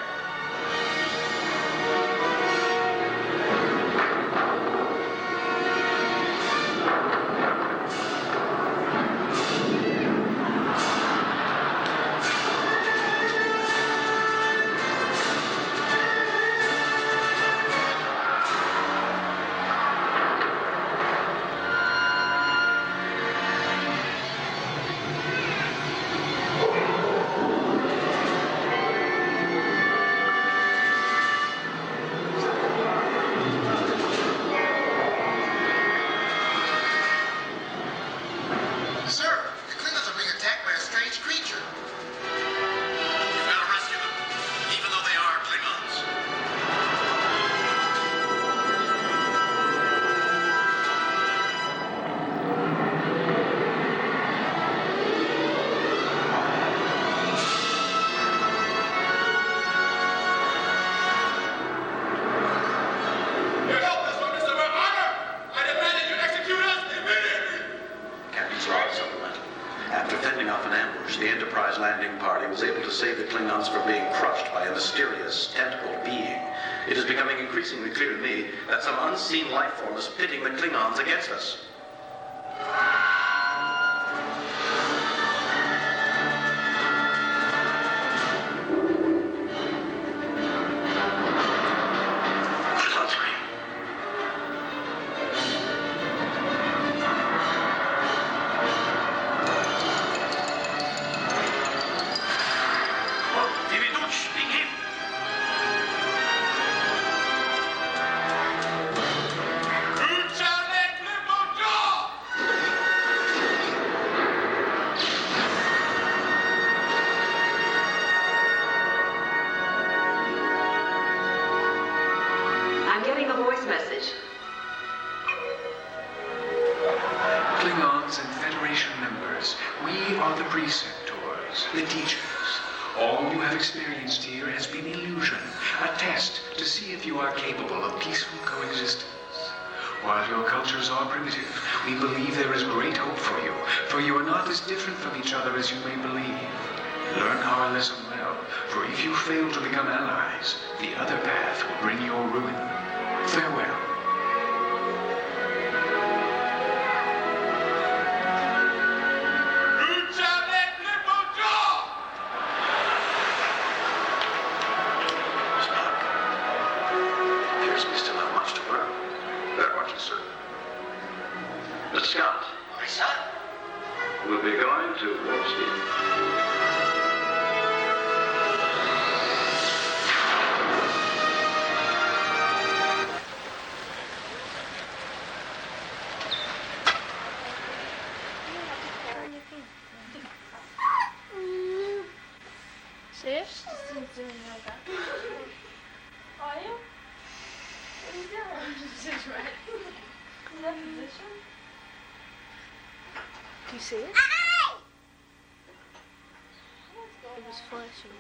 The Enterprise landing party was able to save the Klingons from being crushed by a mysterious, tentacled being. It is becoming increasingly clear to me that some unseen life form is pitting the Klingons against us. the teachers. All you have experienced here has been illusion, a test to see if you are capable of peaceful coexistence. While your cultures are primitive, we believe there is great hope for you are not as different from each other as you may believe. Learn our lesson well, for if you fail to become allies, the other path will bring your ruin. Farewell. Appears we still have much to learn. That much is certain. Mr. Scott. My son. We'll be going to Wall Street. Serious? Just doing yoga. Are you? What are you doing? This is right. In that position? Do you see it? It was flashing.